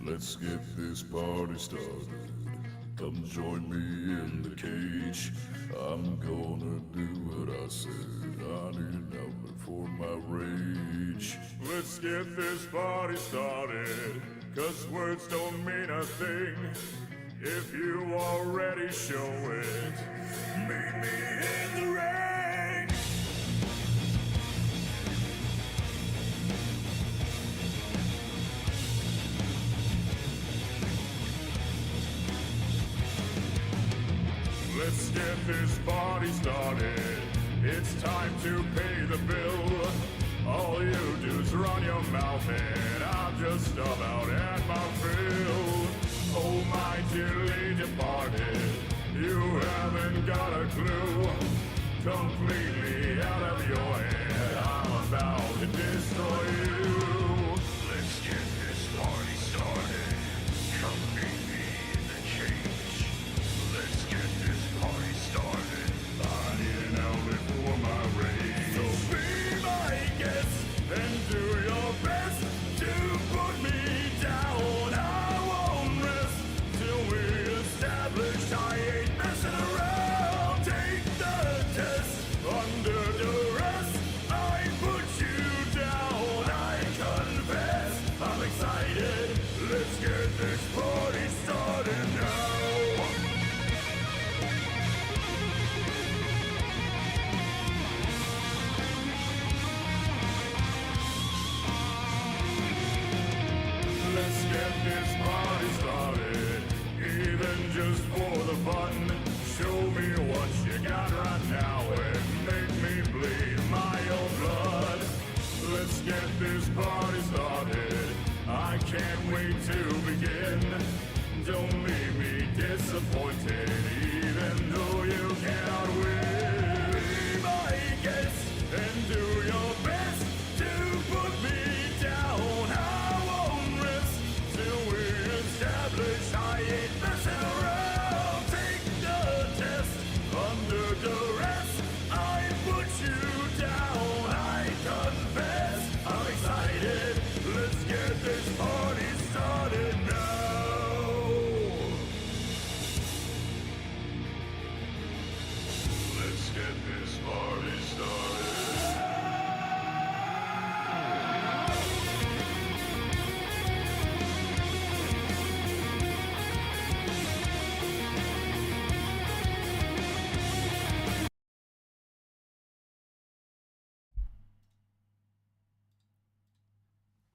Let's get this party started. Come join me in the cage. I'm gonna do what I said. I need an outlet for my rage. Let's get this party started, 'cause words don't mean a thing if you already show it. Meet me in the rain. Let's get this party started. It's time to pay the bill. All you do is run your mouth and I'll just about at my fill. Oh my dearly departed, you haven't got a clue. Completely out of your head, I'm about to destroy you. Let's get this party started. Come meet me in the cage. Let's get this party started. I need an outlet for my rage. So be my guest and do your best to put me down. I won't rest till we establish I ain't messing around. Take the test under duress. I put you down. I confess I'm excited. Let's get this party started now. Let's get this party started, even just for the fun. Show me what you got right now and make me bleed my own blood. Let's get this party started, I can't wait to begin. Don't leave me disappointed, even though you cannot win. Be my guest and do your best to put me down. I won't rest till we establish I ain't messing around. Take the test under duress. I put you down. I confess I'm excited. Let's get this party started now. Let's get this party started.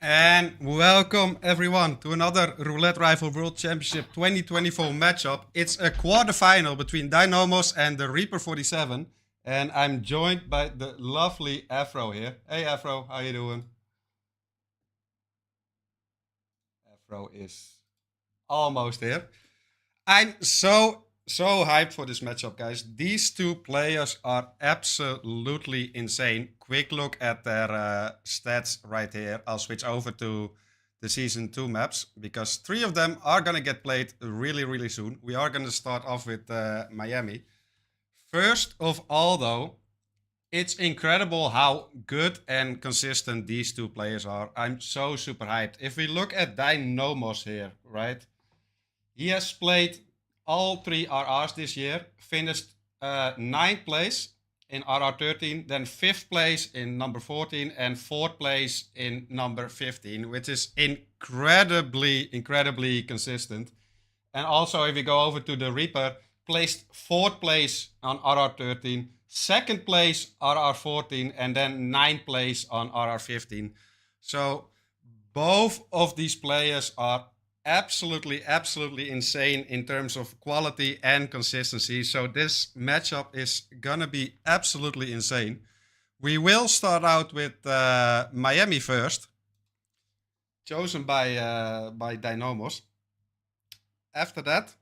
And welcome everyone to another Roulette Rifle World Championship 2024 matchup. It's a quarterfinal between Dynamos and the Reaper 47. And I'm joined by the lovely Afro here. Hey Afro, how you doing? Afro is almost here. I'm so hyped for this matchup, guys. These two players are absolutely insane. Quick look at their stats right here. I'll switch over to the Season 2 maps because 3 of them are going to get played really soon. We are going to start off with Miami. First of all, though, it's incredible how good and consistent these two players are. I'm so super hyped. If we look at Dynamos here, right? He has played all 3 RRs this year, finished 9th place in RR13, then 5th place in number 14, and 4th place in number 15, which is incredibly consistent. And also, if we go over to the Reaper, placed 4th place on RR13, 2nd place RR14, and then 9th place on RR15. So both of these players are absolutely insane in terms of quality and consistency. So this matchup is gonna be absolutely insane. We will start out with Miami first, chosen by Dynamos. After that,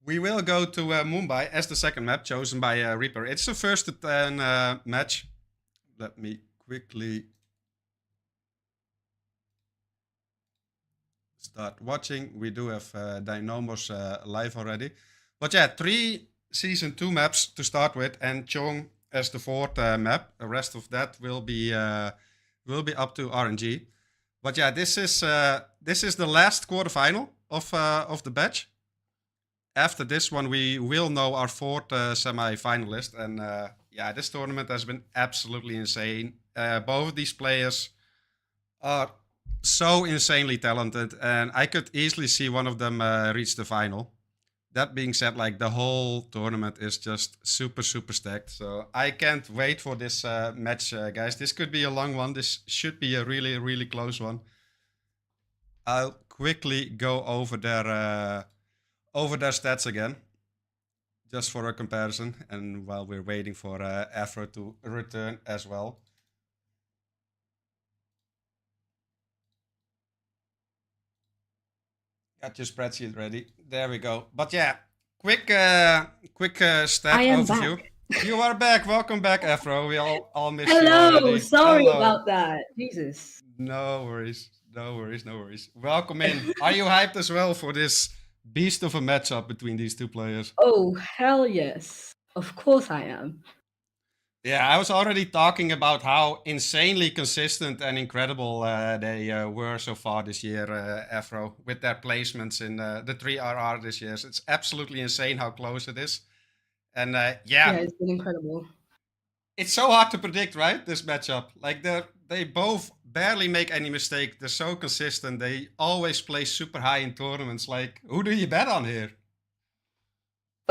we will go to Mumbai as the second map, chosen by Reaper. It's the first to 10 match. Let me quickly start watching. We do have Dynamos live already. But yeah, 3 Season 2 maps to start with, and Chong as the 4th map. The rest of that will be up to RNG. But yeah, this is the last quarterfinal of the batch. After this one, we will know our 4th semi-finalist, and yeah, this tournament has been absolutely insane. Both of these players are so insanely talented, and I could easily see one of them reach the final. That being said, like, the whole tournament is just super stacked. So I can't wait for this match, guys. This could be a long one. This should be a really close one. I'll quickly go over their stats again, just for a comparison, and while we're waiting for Afro to return as well. Got your spreadsheet ready. There we go. But yeah, quick stat overview. Back. You are back. Welcome back, Afro. We all missed you Hello. already. Sorry Hello. about that. Jesus. No worries. Welcome in. Are you hyped as well for this beast of a matchup between these two players? Oh, hell yes. Of course I am. Yeah, I was already talking about how insanely consistent and incredible they were so far this year, Afro, with their placements in the 3RR this year. So it's absolutely insane how close it is. And Yeah, it's been incredible. It's so hard to predict, right, this matchup? Like, they both barely make any mistake. They're so consistent. They always play super high in tournaments. Like, who do you bet on here?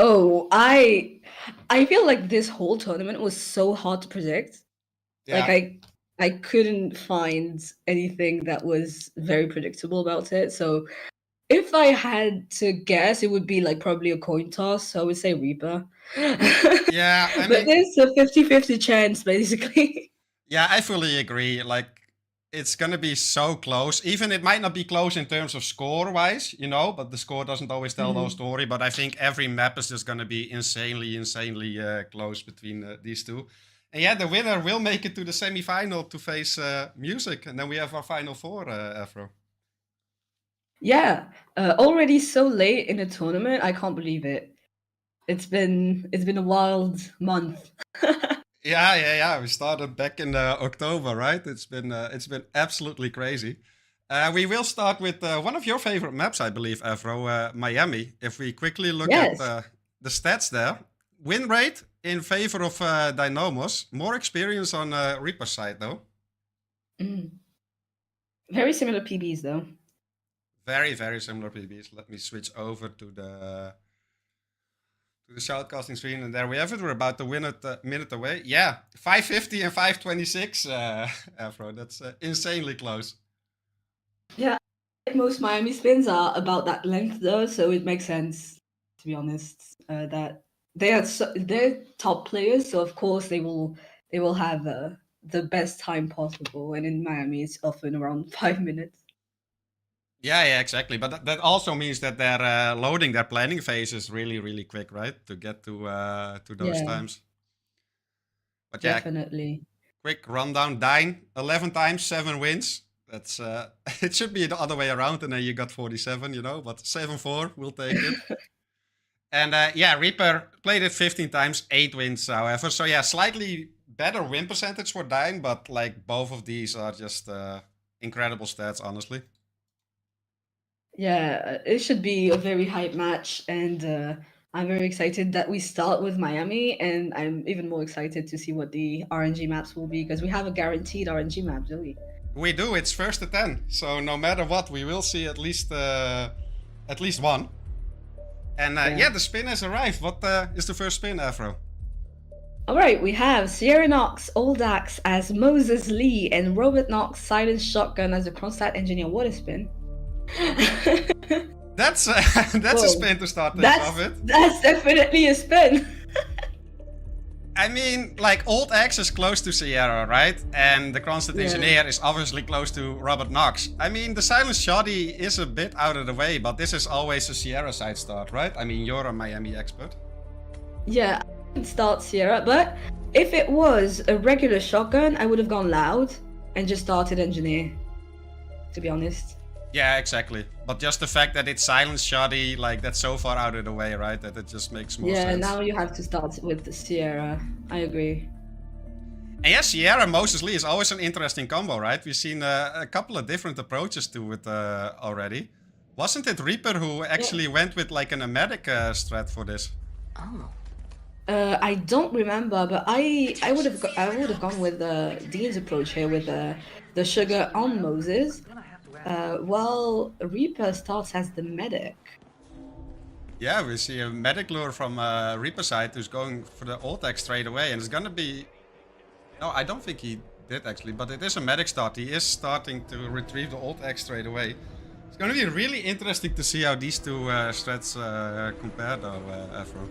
Oh, I feel like this whole tournament was so hard to predict. Yeah. Like I couldn't find anything that was very predictable about it. So if I had to guess, it would be like probably a coin toss. So I would say Reaper. Yeah, I but mean, there's a 50-50 chance basically. Yeah, I fully agree. Like, it's gonna be so close. Even it might not be close in terms of score-wise, you know, but the score doesn't always tell the whole story. But I think every map is just gonna be insanely close between these two. And yeah, the winner will make it to the semi-final to face Music, and then we have our final 4, Afro. Yeah, already so late in the tournament, I can't believe it. It's been a wild month. Yeah. We started back in October, right? It's been absolutely crazy. We will start with one of your favorite maps, I believe, Afro, Miami. If we quickly look at the stats there, win rate in favor of Dynamos. More experience on Reaper's side, though. Very similar PBs, though. Very similar PBs. Let me switch over to the shoutcasting screen, and there we have it. We're about to win it, minute away. Yeah, 550 and 526, Afro. That's insanely close. Yeah, most Miami spins are about that length, though, so it makes sense, to be honest, that they're top players, so of course they will have the best time possible, and in Miami it's often around 5 minutes. Yeah, exactly. But that also means that their loading, their planning phase is really quick, right? To get to those times. But yeah, definitely. Quick rundown. Dine 11 times, 7 wins. That's it should be the other way around, and then you got 47, you know. But 7-4, we'll take it. And yeah, Reaper played it 15 times, 8 wins, however. So yeah, slightly better win percentage for Dine, but like both of these are just incredible stats, honestly. Yeah, it should be a very hype match, and I'm very excited that we start with Miami, and I'm even more excited to see what the RNG maps will be, because we have a guaranteed RNG map, don't we? We do. It's first to 10, so no matter what, we will see at least one. And yeah, the spin has arrived. What is the first spin, Afro? All right, we have Sierra Knox, Old Axe as Moses Lee, and Robert Knox, Silent Shotgun as a Kronstadt engineer. What a spin! That's a spin to start this off with. That's definitely a spin. I mean, like, Old Axe is close to Sierra, right? And the Kronstadt engineer is obviously close to Robert Knox. I mean, the Silent Shoddy is a bit out of the way, but this is always a Sierra side start, right? I mean, you're a Miami expert. Yeah, I would start Sierra, but if it was a regular shotgun, I would have gone loud and just started engineer, to be honest. Yeah, exactly. But just the fact that it's silence shoddy, like that's so far out of the way, right? That it just makes more Yeah, sense. now you have to start with the Sierra. I agree. And yeah, Sierra Moses Lee is always an interesting combo, right? We've seen a couple of different approaches to it already. Wasn't it Reaper who actually went with like an Amatic strat for this? Oh. I don't remember, but I would have gone with Dean's approach here with the sugar on Moses, while Reaper starts as the medic. Yeah, we see a medic lure from Reaper side who's going for the ult X straight away, and it's gonna be... No, I don't think he did actually, but it is a medic start. He is starting to retrieve the ult X straight away. It's gonna be really interesting to see how these two strats compare though, Afro.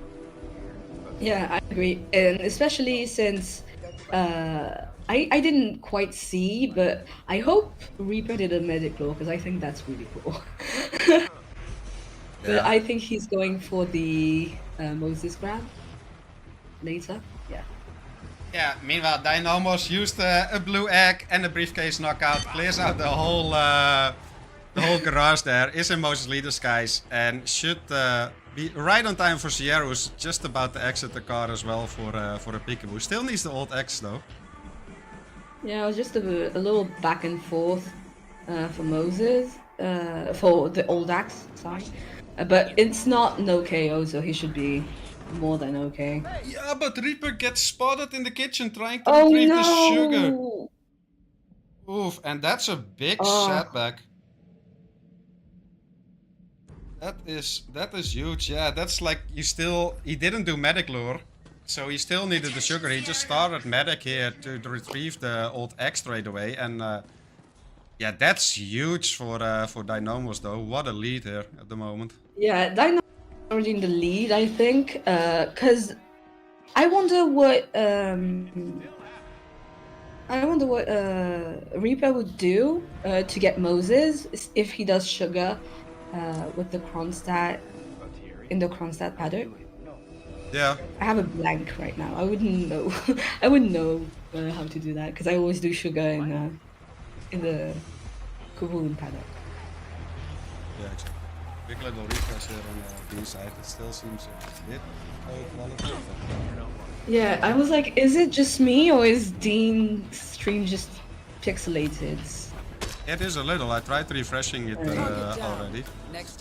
Yeah, I agree, and especially since I didn't quite see, but I hope Reaper did a medic lore because I think that's really cool. But I think he's going for the Moses grab later. Yeah. Yeah, meanwhile, Dynamos used a blue egg and a briefcase knockout, clears out the whole garage there, is in Moses Lee disguise, and should be right on time for Sierra, who's just about to exit the car as well for a peekaboo. Still needs the old X though. Yeah, it was just a little back and forth for Moses, for the old axe, sorry. But it's not no KO, so he should be more than okay. Yeah, but Reaper gets spotted in the kitchen trying to retrieve the sugar. Oof, and that's a big setback. That is huge. Yeah, that's like he didn't do medic lure, so he still needed the sugar. He just started medic here to retrieve the old X straight away, and yeah, that's huge for Dynamos though. What a lead here at the moment. Yeah, Dynamos already in the lead, I think, because I wonder what Reaper would do to get Moses if he does sugar with the Kronstadt in the Kronstadt paddock. Yeah. I have a blank right now. I wouldn't know. I wouldn't know how to do that because I always do sugar in the Kuhun paddock. Yeah, exactly. Big little refresh here on the B side. It still seems a bit low quality. Yeah, I was like, is it just me or is Dean's stream just pixelated? It is a little. I tried refreshing it already.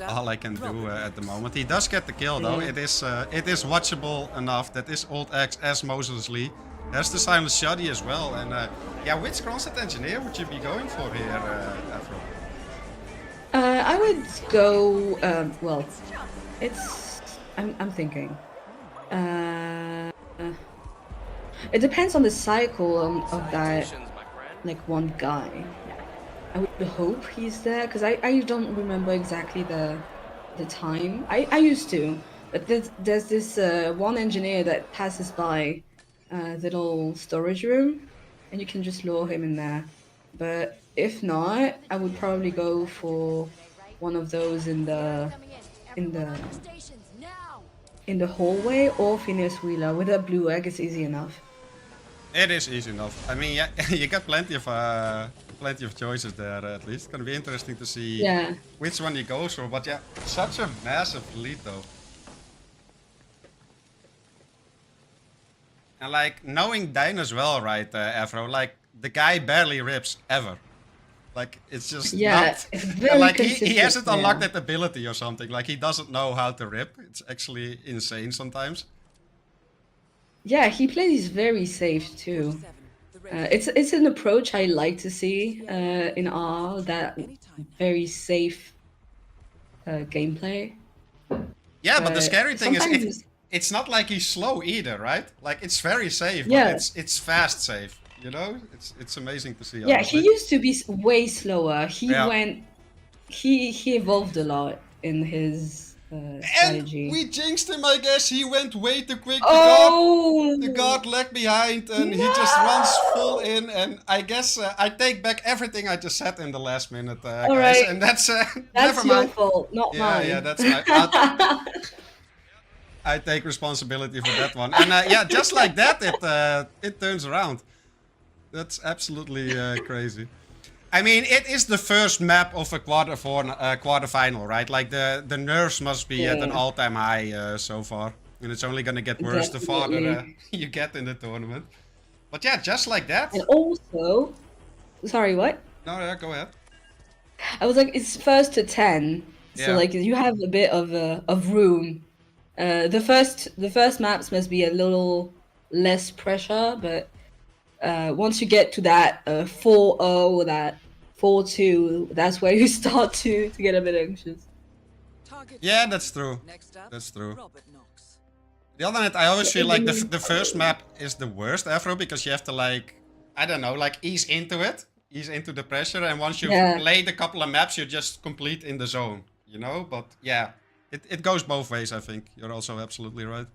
All I can do at the moment. He does get the kill though. It is watchable enough. That is old X as Moses Lee. There's the silent shoddy as well. And yeah, which Kronstadt engineer would you be going for here, Afro? I would go. Well, it's. I'm thinking. It depends on the cycle of that, like one guy. I would hope he's there because I don't remember exactly the time. I used to, but there's this one engineer that passes by the little storage room, and you can just lure him in there. But if not, I would probably go for one of those in the hallway or Phineas Wheeler with a blue egg. It's easy enough. It is easy enough. I mean, yeah, you got plenty of choices there at least. It's gonna be interesting to see which one he goes for. But yeah, such a massive lead though. And like knowing Dine as well, right, Afro? Like the guy barely rips ever. Like it's just not. It's very like he hasn't unlocked that ability or something. Like he doesn't know how to rip. It's actually insane sometimes. Yeah, he plays very safe too. It's an approach I like to see in R, that very safe gameplay. Yeah, but the scary thing is it's not like he's slow either, right? Like it's very safe, but it's fast safe. You know, it's amazing to see. Yeah, he used to be way slower. He evolved a lot in his strategy. And we jinxed him, I guess. He went way too quick. The guard lagged behind, and he just runs full in. And I guess I take back everything I just said in the last minute, guys. Right. And that's that's never your mind. fault, not mine. Yeah, that's my. I take responsibility for that one. And yeah, just like that, it turns around. That's absolutely crazy. I mean, it is the first map of a quarterfinal, right? Like the nerves must be at an all-time high so far, and it's only gonna get worse the farther you get in the tournament. But yeah, just like that. And also, sorry, what? No, yeah, go ahead. I was like, it's first to 10, so Yeah. like you have a bit of room. The first maps must be a little less pressure, but once you get to that 4-0, that 4-2, that's where you start to get a bit anxious. Yeah, that's true. That's true. The other hand, I always feel like the first map is the worst, Afro, because you have to like, I don't know, like ease into it, ease into the pressure, and once you've played a couple of maps, you're just complete in the zone, you know? But yeah, it goes both ways, I think. You're also absolutely right.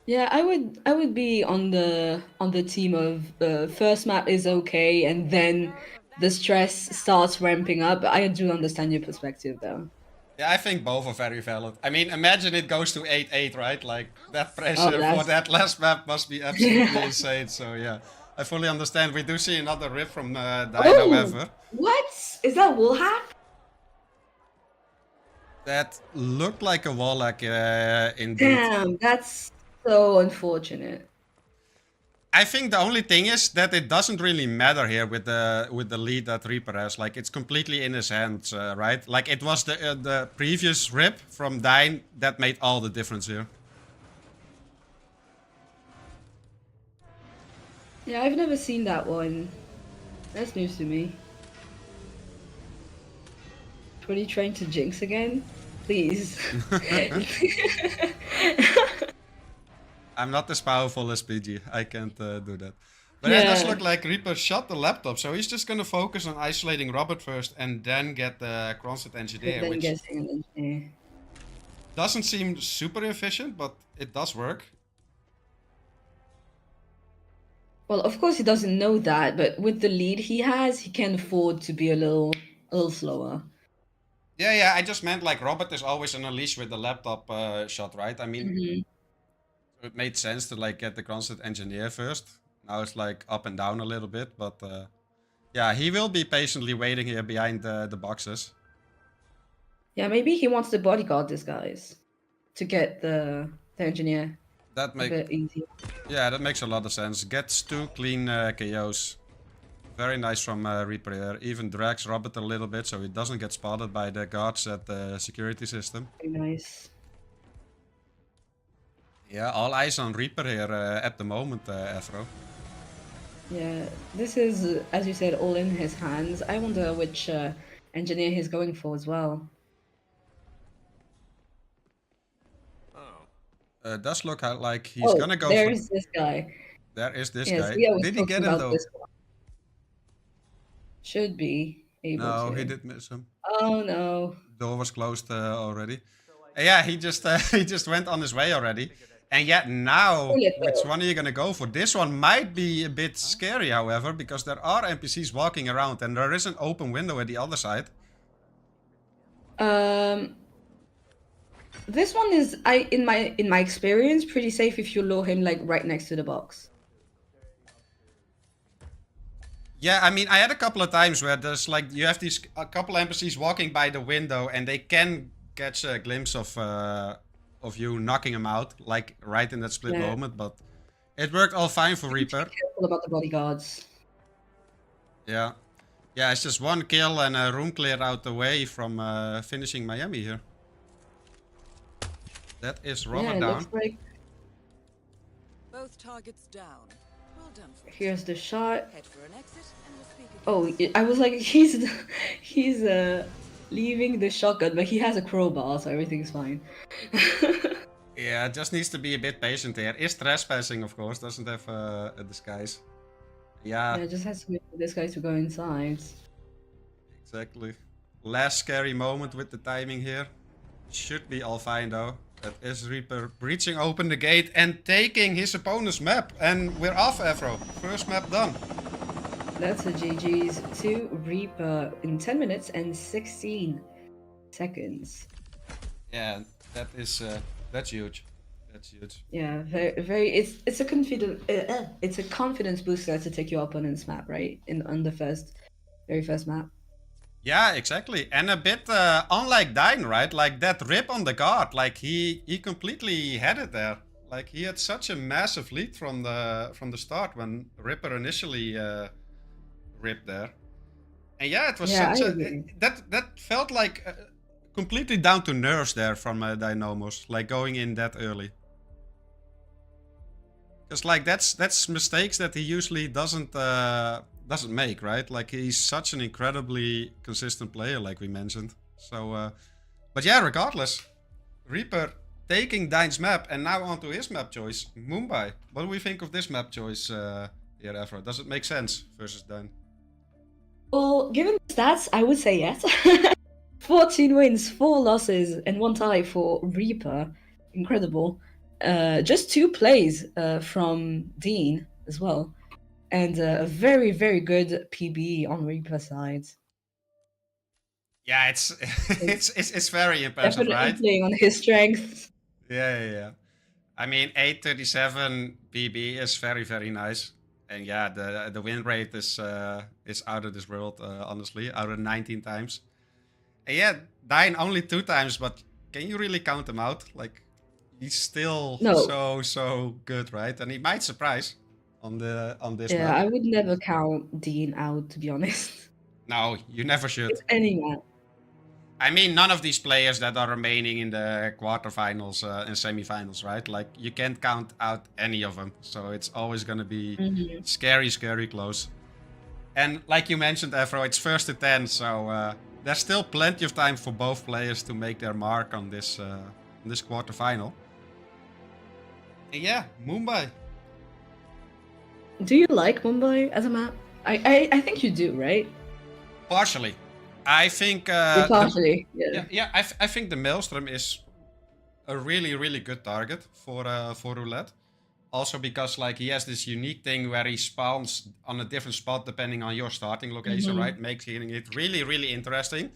Yeah, I would be on the team of first map is okay, and then the stress starts ramping up. I do understand your perspective though. Yeah, I think both are very valid. I mean, imagine it goes to 8-8, right? Like, that pressure for that last map must be absolutely insane. So, yeah, I fully understand. We do see another rip from Dutton, however. What? Is that wall hack? That looked like a wall hack, indeed. Damn, that's so unfortunate. I think the only thing is that it doesn't really matter here with the lead that Reaper has. Like, it's completely in his hands, right? Like, it was the previous rip from Dine that made all the difference here. Yeah, I've never seen that one. That's news to me. What are you trying to jinx again? Please. I'm not as powerful as PG. I can't do that. But it does look like Reaper shot the laptop, so he's just gonna focus on isolating Robert first and then get the Cronset Engineer, which doesn't seem super efficient, but it does work. Well, of course he doesn't know that, but with the lead he has, he can afford to be a little slower. Yeah, I just meant like Robert is always on a leash with the laptop shot, right? I mean, it made sense to like get the Cronset Engineer first. Now it's like up and down a little bit, but yeah, he will be patiently waiting here behind the boxes. Yeah, maybe he wants to bodyguard this guys to get the engineer. That makes a bit easier. Yeah, that makes a lot of sense. Gets 2 clean KOs. Very nice from Reaper here. Even drags Robert a little bit so he doesn't get spotted by the guards at the security system. Very nice. Yeah, all eyes on Reaper here at the moment, Afro. Yeah, this is, as you said, all in his hands. I wonder which engineer he's going for as well. Does look like he's gonna go there's this guy. There is this guy. Did he get him though? Should be able to. No, he did miss him. Oh no. Door was closed already. Yeah, he just went on his way already. And yet now, which one are you gonna go for? This one might be a bit scary, however, because there are NPCs walking around and there is an open window at the other side. This one is, in my experience, pretty safe if you lure him like right next to the box. Yeah, I mean, I had a couple of times where there's like, you have a couple of NPCs walking by the window and they can catch a glimpse of you knocking him out, like right in that split moment, but it worked all fine for Reaper. Be careful about the bodyguards. Yeah. Yeah, it's just 1 kill and a room clear out the way from finishing Miami here. That is Robert down. Looks like both targets down. Well done. Here's the shot. Head for an exit and we'll speak again. Oh, I was like, he's leaving the shotgun, but he has a crowbar, so everything's fine. Yeah, just needs to be a bit patient here. Is trespassing, of course, doesn't have a disguise. Yeah. Yeah, just has to wait for this guy to go inside. Exactly. Last scary moment with the timing here. Should be all fine though. That is Reaper breaching open the gate and taking his opponent's map. And we're off, Afro. First map done. That's a GG's to Reaper in 10 minutes and 16 seconds. Yeah, that is that's huge. That's huge. Yeah, very, very. It's a it's a confidence booster to take your opponent's map, right? On the very first map. Yeah, exactly. And a bit unlike Dine, right? Like that rip on the guard, like he completely had it there. Like he had such a massive lead from the start when Ripper initially ripped there. And yeah, it was Yeah, such I a agree. that felt like completely down to nerves there from Dynamos, like going in that early. Because like that's mistakes that he usually doesn't make, right? Like he's such an incredibly consistent player, like we mentioned. So, but yeah, regardless, Reaper taking Dine's map and now onto his map choice, Mumbai. What do we think of this map choice here, Afro? Does it make sense versus Dine? Well, given the stats, I would say yes. 14 wins, 4 losses, and 1 tie for Reaper. Incredible. Just 2 plays from Dean as well. And a very, very good PB on Reaper side. Yeah, it's very impressive, Definitely right? playing on his strengths. Yeah. I mean, 837 PB is very, very nice. And yeah, the win rate is out of this world, honestly, out of 19 times. And yeah, dying only 2 times, but can you really count him out? Like, he's still No. so good, right? And he might surprise on this Yeah, map. I would never count Dean out, to be honest. No, you never should. It's any map. I mean, none of these players that are remaining in the quarterfinals and semifinals, right? Like, you can't count out any of them. So it's always going to be scary, scary close. And like you mentioned, Afro, it's first to 10. So there's still plenty of time for both players to make their mark on this quarterfinal. And yeah, Mumbai. Do you like Mumbai as a map? I think you do, right? Partially. I think partially. I think the Maelstrom is a really, really good target for Roulette. Also because like he has this unique thing where he spawns on a different spot depending on your starting location, right? Making it really, really interesting.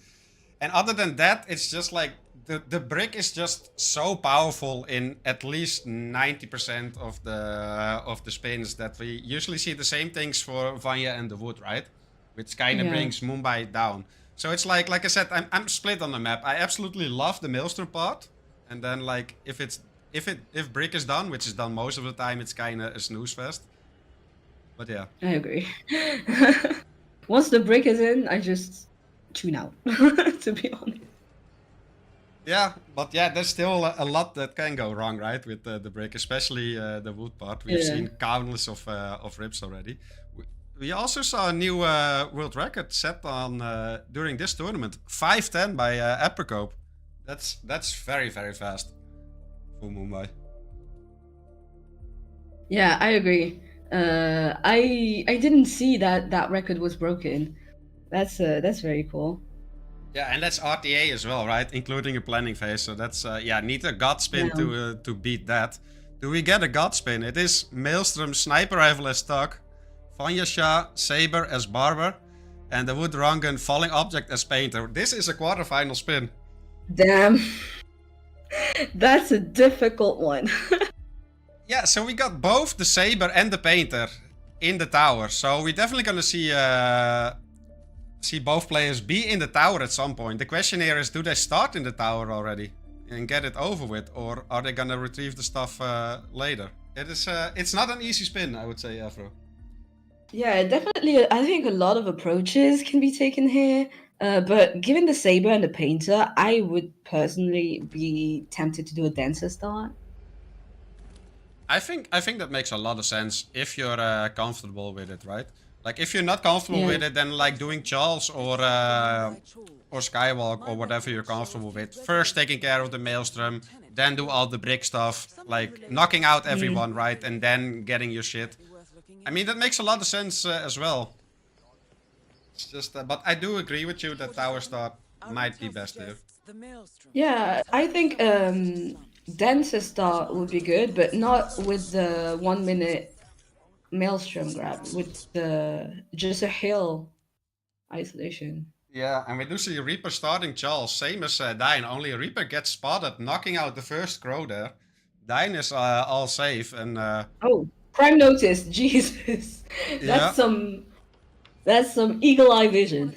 And other than that, it's just like the brick is just so powerful in at least 90% of the spins that we usually see the same things for Vanya and the Wood, right? Which kind of brings Mumbai down. So it's like I said, I'm split on the map. I absolutely love the Maelstrom part, and then like if brick is done, which is done most of the time, it's kind of a snooze fest. But yeah, I agree. Once the brick is in, I just tune out. To be honest. Yeah, but yeah, there's still a lot that can go wrong, right, with the brick, especially the wood part. We've seen countless of rips already. We also saw a new world record set on during this tournament, 5:10 by Apricope. That's very, very fast for Mumbai. Yeah, I agree. I didn't see that record was broken. That's very cool. Yeah, and that's RTA as well, right? Including a planning phase. So that's need a god spin to beat that. Do we get a god spin? It is Maelstrom Sniper Rifle as Tug, Vanya Shah Saber as Barber, and the Wood Rangan Falling Object as Painter. This is a quarterfinal spin. Damn. That's a difficult one. Yeah, so we got both the Saber and the Painter in the tower. So we're definitely gonna see both players be in the tower at some point. The question here is, do they start in the tower already and get it over with, or are they gonna retrieve the stuff later? It's not an easy spin, I would say, Afro. Yeah, definitely. I think a lot of approaches can be taken here. But given the Saber and the Painter, I would personally be tempted to do a Dancer start. I think that makes a lot of sense if you're comfortable with it, right? Like if you're not comfortable with it, then like doing Charles or Skywalk or whatever you're comfortable with. First taking care of the Maelstrom, then do all the brick stuff, like knocking out everyone, right? And then getting your shit. I mean, that makes a lot of sense as well. It's just, but I do agree with you that Tower Start might be best here. Yeah, I think Dancer start would be good, but not with the 1 minute Maelstrom grab, with just a hill isolation. Yeah, and we do see Reaper starting Charles, same as Dine, only Reaper gets spotted knocking out the first crow there. Dine is all safe, and Oh, crime notice. Jesus, yeah, that's some eagle eye vision.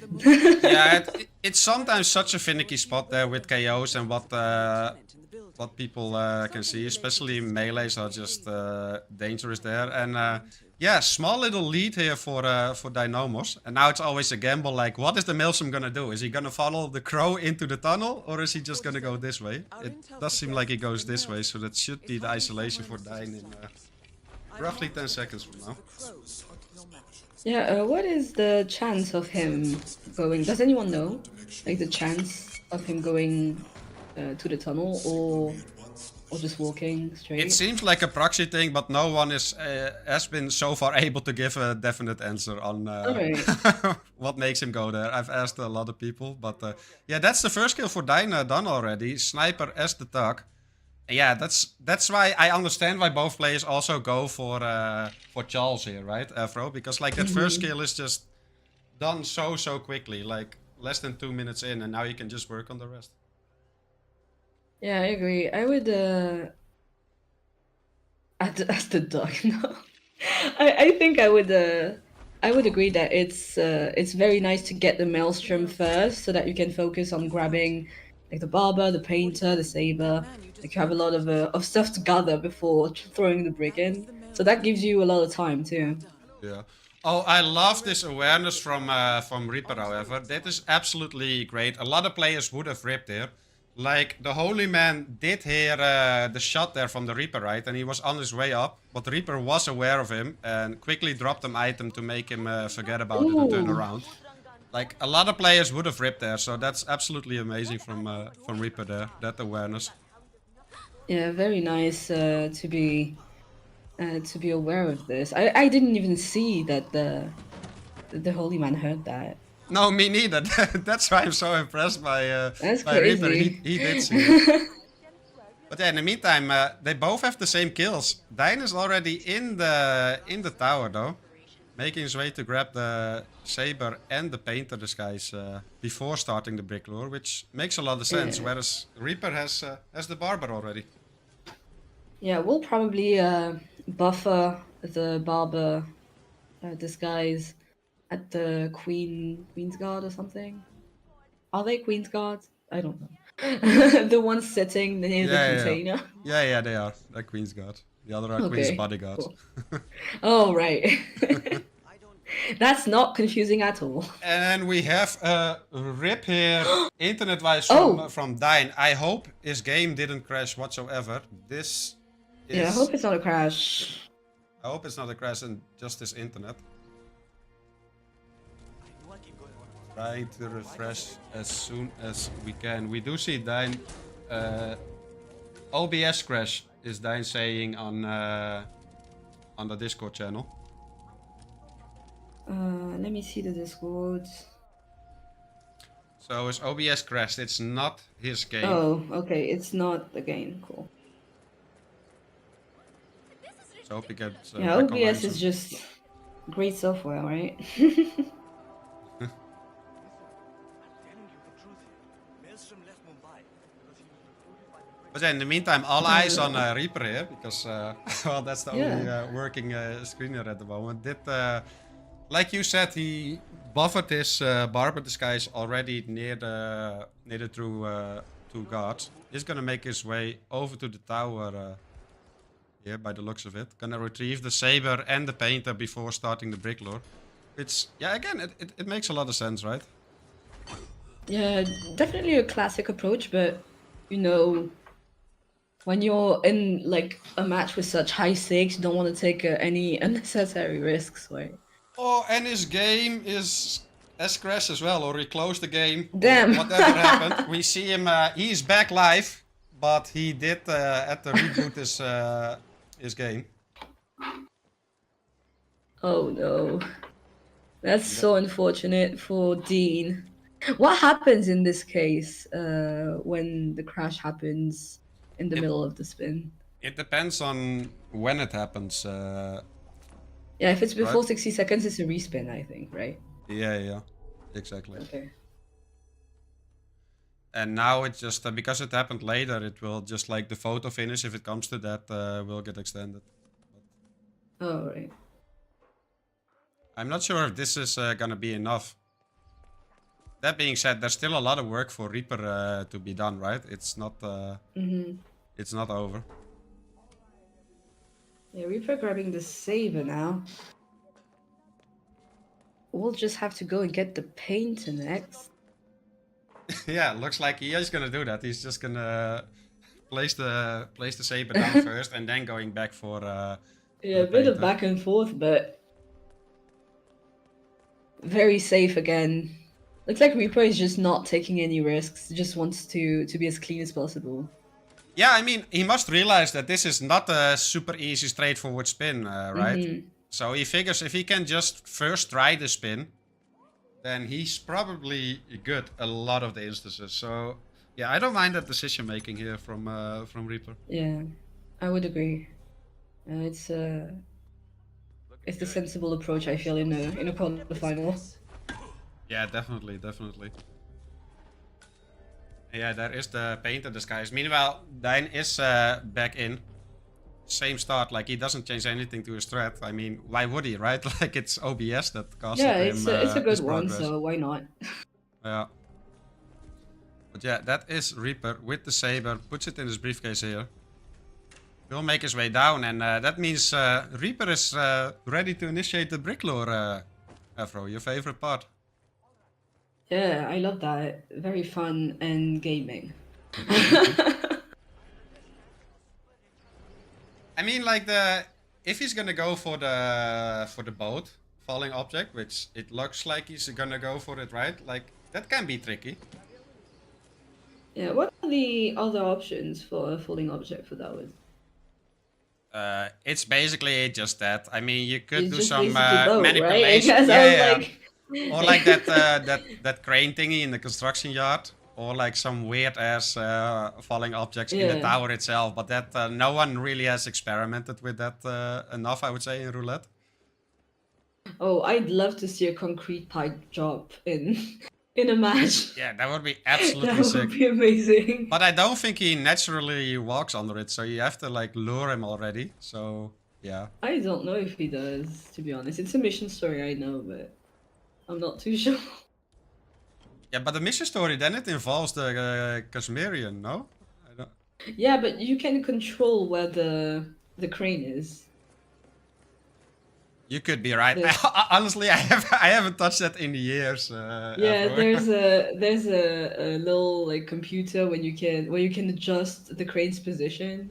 yeah. It's sometimes such a finicky spot there with KOs and what people can see, especially melees are just dangerous there. And yeah, small little lead here for Dynamos. And now it's always a gamble. Like, what is the Maelstrom gonna do? Is he gonna follow the crow into the tunnel, or is he just gonna go this way? It does seem like he goes this way, so that should be the isolation for Dyn in roughly 10 seconds from now. Yeah, what is the chance of him going? Does anyone know? Like the chance of him going to the tunnel or just walking straight? It seems like a proxy thing, but no one has been so far able to give a definite answer on Alright. what makes him go there. I've asked a lot of people, but yeah, that's the first kill for Dyna done already. Sniper as the tug. Yeah, that's why I understand why both players also go for Charles here, right, Afro? Because like that first kill is just done so quickly, like less than 2 minutes in, and now you can just work on the rest. Yeah, I agree. I would as the dog. No, I think I would agree that it's very nice to get the Maelstrom first, so that you can focus on grabbing like the Barber, the Painter, the Saber. Like you have a lot of stuff to gather before throwing the Brig in, so that gives you a lot of time too. Yeah. Oh, I love this awareness from Reaper, however. That is absolutely great. A lot of players would have ripped here. Like, the Holy Man did hear the shot there from the Reaper, right? And he was on his way up. But the Reaper was aware of him and quickly dropped an item to make him forget about it and turn Ooh. around. Like, a lot of players would have ripped there. So that's absolutely amazing from Reaper there, that awareness. Yeah, very nice to be aware of this. I didn't even see that the Holy Man heard that. No, me neither. That's why I'm so impressed by That's Reaper. crazy. He did see it. But yeah, in the meantime, they both have the same kills. Dyn is already in the tower though, making his way to grab the Saber and the Painter disguise before starting the Brick Lure, which makes a lot of sense. Yeah. Whereas Reaper has the Barber already. Yeah, we'll probably buffer the Barber disguise at the Queen's Guard or something. Are they Queen's Guard? I don't know. The ones sitting near the container. Yeah, they are. They're Queen's Guard. The other are Queen's Okay, bodyguards. cool. Oh, right. That's not confusing at all. And we have a rip here, internet-wise, Oh. from Dyn. I hope his game didn't crash whatsoever. This is... Yeah, I hope it's not a crash. I hope it's not a crash and just his internet. Trying to refresh as soon as we can. We do see Dyn... OBS crash is Dyn saying on the Discord channel. Let me see the Discord. So his OBS crashed. It's not his game. Oh, okay. It's not the game. Cool. So I hope he gets. Yeah, back online OBS is soon. just great software, right? But yeah, in the meantime, all eyes on Reaper here because well, that's the only working screen here at the moment. Like you said, he buffered his Barber disguise already near the two guards. He's gonna make his way over to the tower here by the looks of it. Gonna retrieve the Saber and the Painter before starting the Brick Lure. Which, yeah, again, it makes a lot of sense, right? Yeah, definitely a classic approach, but you know, when you're in like a match with such high stakes, you don't want to take any unnecessary risks, right? Oh, and his game is as crashed as well, or he closed the game. Damn. Whatever happened. We see him, he's back live, but he did have to reboot his game. Oh no. That's so unfortunate for Dean. What happens in this case when the crash happens in the middle of the spin? It depends on when it happens. Yeah, if it's before Right. 60 seconds, it's a respin, I think, right? Yeah, exactly. Okay. And now it's just because it happened later, it will just like the photo finish, if it comes to that, will get extended. Oh, right. I'm not sure if this is gonna be enough. That being said, there's still a lot of work for Reaper to be done, right? It's not it's not over. Yeah, Reaper grabbing the saber now. We'll just have to go and get the painter next. Yeah, looks like he is gonna do that. He's just gonna place the saber down first and then going back for Yeah, a bit of back and forth, but very safe again. Looks like Reaper is just not taking any risks, just wants to be as clean as possible. Yeah, I mean, he must realize that this is not a super easy, straightforward spin, right? So he figures if he can just first try the spin, then he's probably good a lot of the instances. So yeah, I don't mind that decision making here from Reaper. Yeah, I would agree. It's the sensible approach, I feel, in a quarterfinal. Yeah, definitely. Yeah, there is the painter disguise. Meanwhile, Dine is back in. Same start, like he doesn't change anything to his threat. I mean, why would he, right? Like it's OBS that cost him. Yeah, it's a good his one, progress. so why not? Yeah. But yeah, that is Reaper with the saber. Puts it in his briefcase here. He'll make his way down, and that means Reaper is ready to initiate the brick lore. Afro, your favorite part. Yeah, I love that. Very fun and gaming. I mean, like if he's gonna go for the boat falling object, which it looks like he's gonna go for it, right? Like that can be tricky. Yeah, what are the other options for a falling object for that one? It's basically just that. I mean, you could It's do just some basically boat, right? manipulation. Because I was like... Or like that crane thingy in the construction yard, or like some weird ass falling objects in the tower itself. But that no one really has experimented with that enough, I would say, in roulette. Oh, I'd love to see a concrete pipe drop in a match. Yeah, that would be absolutely That sick. would be amazing. But I don't think he naturally walks under it, so you have to like lure him already. So yeah. I don't know if he does, to be honest. It's a mission story, I know, but I'm not too sure. Yeah, but the mission story, then it involves the Casmerian, no? I don't... Yeah, but you can control where the crane is. You could be right. Honestly, I haven't touched that in years. Yeah, there's a little like computer where you can adjust the crane's position.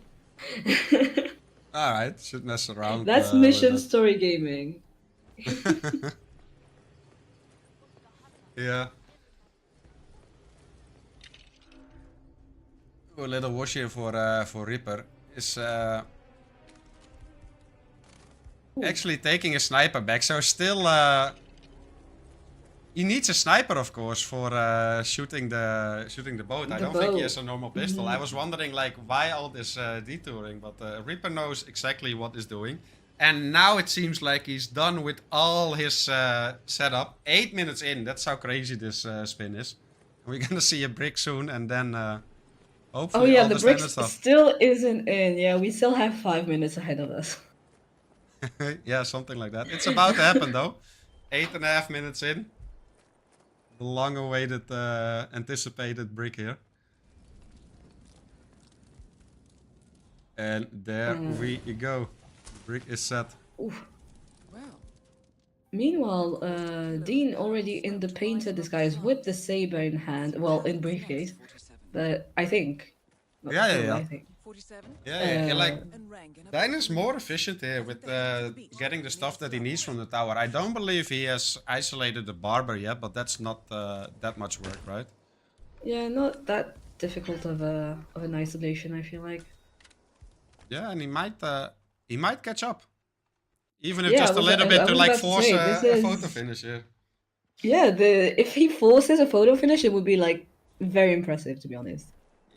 All right, should mess around. That's mission story gaming. Yeah. A little wash here for Reaper is actually taking a sniper back. So still, he needs a sniper, of course, for shooting the boat. I don't think he has a normal pistol. I was wondering like why all this detouring, but Reaper knows exactly what he's doing. And now it seems like he's done with all his setup. 8 minutes in, that's how crazy this spin is. We're gonna see a brick soon, and then hopefully oh yeah, all the the brick standard stuff. still isn't in. Yeah, we still have 5 minutes ahead of us. Yeah, something like that. It's about to happen though. 8.5 minutes in. The long-awaited, anticipated brick here. And there we go. Brick is set. Oof. Well, Meanwhile, Dean already in the painter disguise with the saber in hand, well, in briefcase, 47. but I think. Not Yeah, sure, yeah, yeah. I think. 47. Yeah, like And rank in a Dine is more efficient here with getting the stuff that he needs from the tower. I don't believe he has isolated the barber yet, but that's not that much work, right? Yeah, not that difficult of an isolation, I feel like. Yeah, and he might catch up, even if Yeah, just I a was- little I bit was to like about to force say, a this photo is- finish here. Yeah, if he forces a photo finish, it would be like very impressive, to be honest.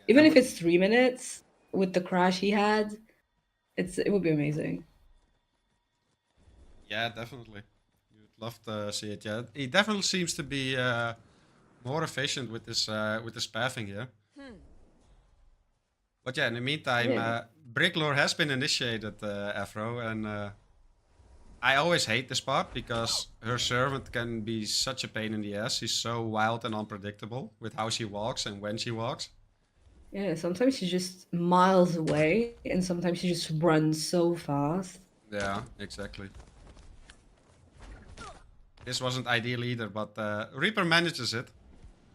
Even if it's 3 minutes with the crash he had, it would be amazing. Yeah, definitely. You'd love to see it. Yeah, he definitely seems to be more efficient with this pathing here. But yeah, in the meantime, Yeah. Bricklore has been initiated, Afro, and I always hate this part because her servant can be such a pain in the ass. She's so wild and unpredictable with how she walks and when she walks. Yeah, sometimes she's just miles away, and sometimes she just runs so fast. Yeah, exactly. This wasn't ideal either, but Reaper manages it.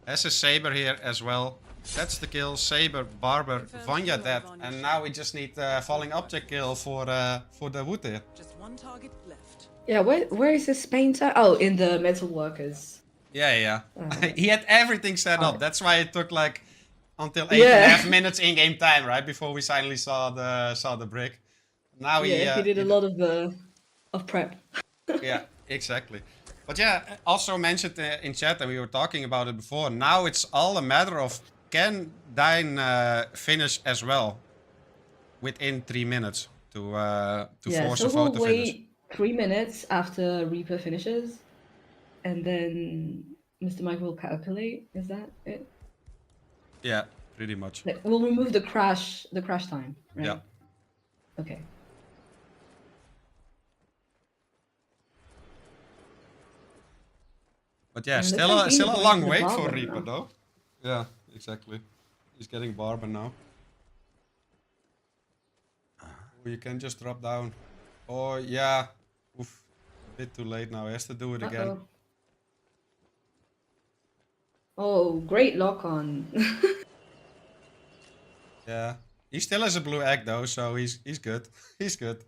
Has a Saber here as well. That's the kill. Saber, Barber, Vanya dead. And now we just need falling object kill for the wood here. Just one target left. Yeah, where is this painter? Oh, in the metal workers. Yeah. He had everything set up. That's why it took like until 8.5 Yeah. minutes in-game time, right? Before we finally saw the brick. Now He did a lot of prep. Yeah, exactly. But yeah, also mentioned in chat, and we were talking about it before. Now it's all a matter of can Dine finish as well within 3 minutes to force So a we'll vote to finish. wait 3 minutes after Reaper finishes, and then Mr. Mike will calculate. Is that it? Yeah, pretty much. Like, we'll remove the crash time, right? Yeah. Okay. But yeah, And still looks like still Dean's a going long to the wait for barber Reaper now. though. Yeah, exactly. He's getting Barber now. Oh, you can just drop down. Oh yeah. Oof. A bit too late now. He has to do it again. Uh-oh. Oh, great lock on. Yeah. He still has a blue egg though, so he's good. He's good.